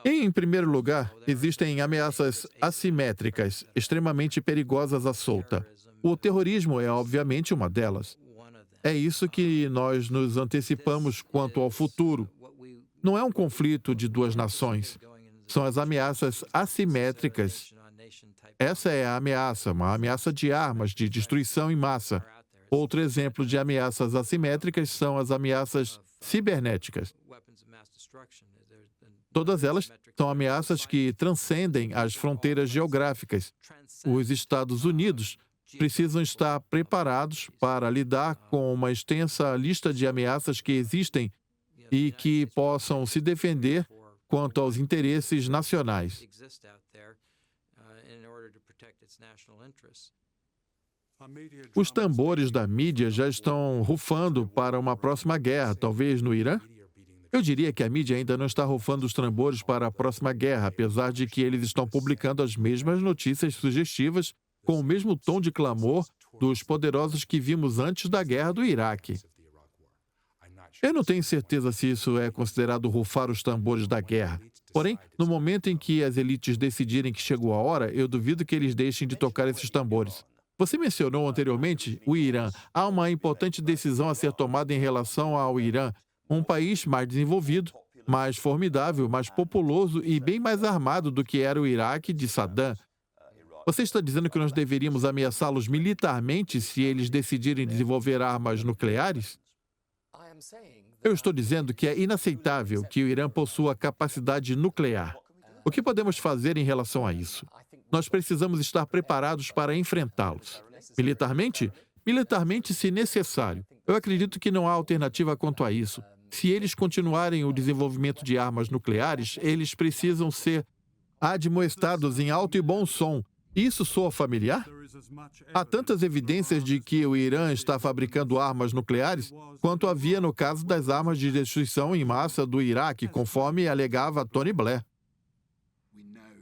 Em primeiro lugar, existem ameaças assimétricas, extremamente perigosas à solta. O terrorismo é, obviamente, uma delas. É isso que nós nos antecipamos quanto ao futuro. Não é um conflito de 2 nações. São as ameaças assimétricas. Essa é a ameaça, uma ameaça de armas, de destruição em massa. Outro exemplo de ameaças assimétricas são as ameaças cibernéticas. Todas elas são ameaças que transcendem as fronteiras geográficas. Os Estados Unidos precisam estar preparados para lidar com uma extensa lista de ameaças que existem e que possam se defender quanto aos interesses nacionais. Os tambores da mídia já estão rufando para uma próxima guerra, talvez no Irã? Eu diria que a mídia ainda não está rufando os tambores para a próxima guerra, apesar de que eles estão publicando as mesmas notícias sugestivas com o mesmo tom de clamor dos poderosos que vimos antes da guerra do Iraque. Eu não tenho certeza se isso é considerado rufar os tambores da guerra. Porém, no momento em que as elites decidirem que chegou a hora, eu duvido que eles deixem de tocar esses tambores. Você mencionou anteriormente o Irã. Há uma importante decisão a ser tomada em relação ao Irã, um país mais desenvolvido, mais formidável, mais populoso e bem mais armado do que era o Iraque de Saddam. Você está dizendo que nós deveríamos ameaçá-los militarmente se eles decidirem desenvolver armas nucleares? Eu estou dizendo que é inaceitável que o Irã possua capacidade nuclear. O que podemos fazer em relação a isso? Nós precisamos estar preparados para enfrentá-los. Militarmente? Militarmente, se necessário. Eu acredito que não há alternativa quanto a isso. Se eles continuarem o desenvolvimento de armas nucleares, eles precisam ser admoestados em alto e bom som. Isso soa familiar? Há tantas evidências de que o Irã está fabricando armas nucleares quanto havia no caso das armas de destruição em massa do Iraque, conforme alegava Tony Blair.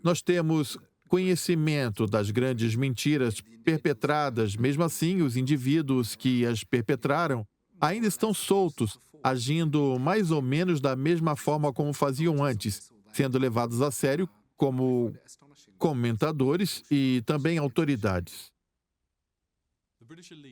Nós temos conhecimento das grandes mentiras perpetradas, mesmo assim, os indivíduos que as perpetraram ainda estão soltos, agindo mais ou menos da mesma forma como faziam antes, sendo levados a sério como comentadores e também autoridades.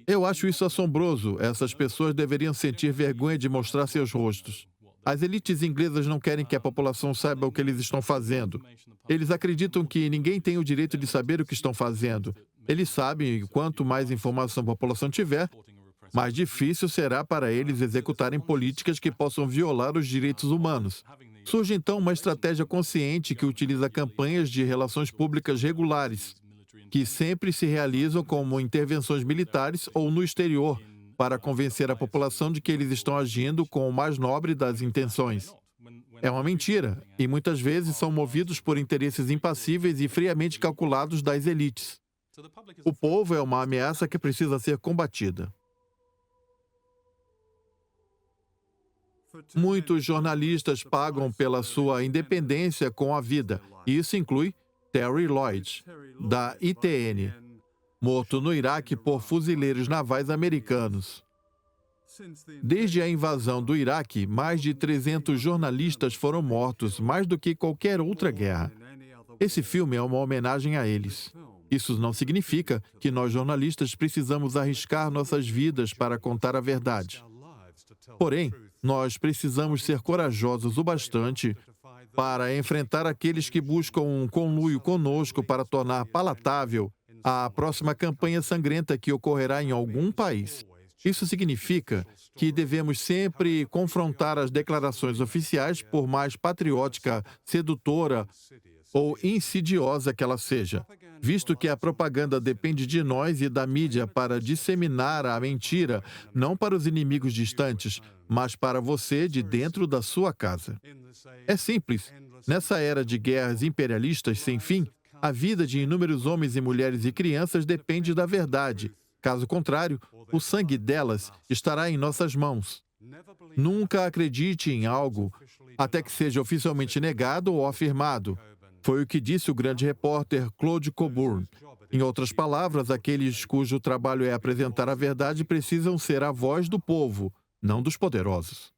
Eu acho isso assombroso. Essas pessoas deveriam sentir vergonha de mostrar seus rostos. As elites inglesas não querem que a população saiba o que eles estão fazendo. Eles acreditam que ninguém tem o direito de saber o que estão fazendo. Eles sabem que quanto mais informação a população tiver, mais difícil será para eles executarem políticas que possam violar os direitos humanos. Surge então uma estratégia consciente que utiliza campanhas de relações públicas regulares, que sempre se realizam como intervenções militares ou no exterior, para convencer a população de que eles estão agindo com o mais nobre das intenções. É uma mentira, e muitas vezes são movidos por interesses impassíveis e friamente calculados das elites. O povo é uma ameaça que precisa ser combatida. Muitos jornalistas pagam pela sua independência com a vida, e isso inclui Terry Lloyd, da ITN, morto no Iraque por fuzileiros navais americanos. Desde a invasão do Iraque, mais de 300 jornalistas foram mortos, mais do que qualquer outra guerra. Esse filme é uma homenagem a eles. Isso não significa que nós jornalistas precisamos arriscar nossas vidas para contar a verdade. Porém, nós precisamos ser corajosos o bastante para enfrentar aqueles que buscam um conluio conosco para tornar palatável a próxima campanha sangrenta que ocorrerá em algum país. Isso significa que devemos sempre confrontar as declarações oficiais, por mais patriótica, sedutora ou insidiosa que ela seja, visto que a propaganda depende de nós e da mídia para disseminar a mentira, não para os inimigos distantes, mas para você de dentro da sua casa. É simples. Nessa era de guerras imperialistas sem fim, a vida de inúmeros homens e mulheres e crianças depende da verdade. Caso contrário, o sangue delas estará em nossas mãos. Nunca acredite em algo até que seja oficialmente negado ou afirmado. Foi o que disse o grande repórter Claude Coburn. Em outras palavras, aqueles cujo trabalho é apresentar a verdade precisam ser a voz do povo, não dos poderosos.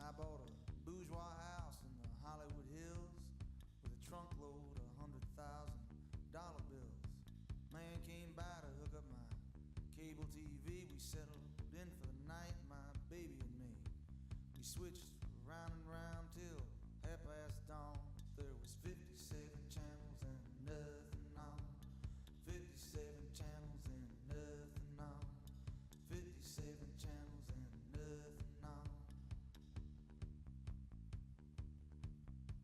I bought a bourgeois house in the Hollywood Hills with a trunkload of $100,000 bills. Man came by to hook up my cable TV. We settled in for the night, my baby and me. We switched round and round till half past dawn. There was 57 channels and nothing on. 57 channels and nothing on. 57 channels and nothing on.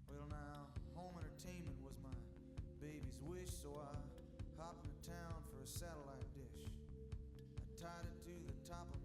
Well now, home entertainment was my baby's wish, so I hopped into town for a satellite dish. I tied it to the top of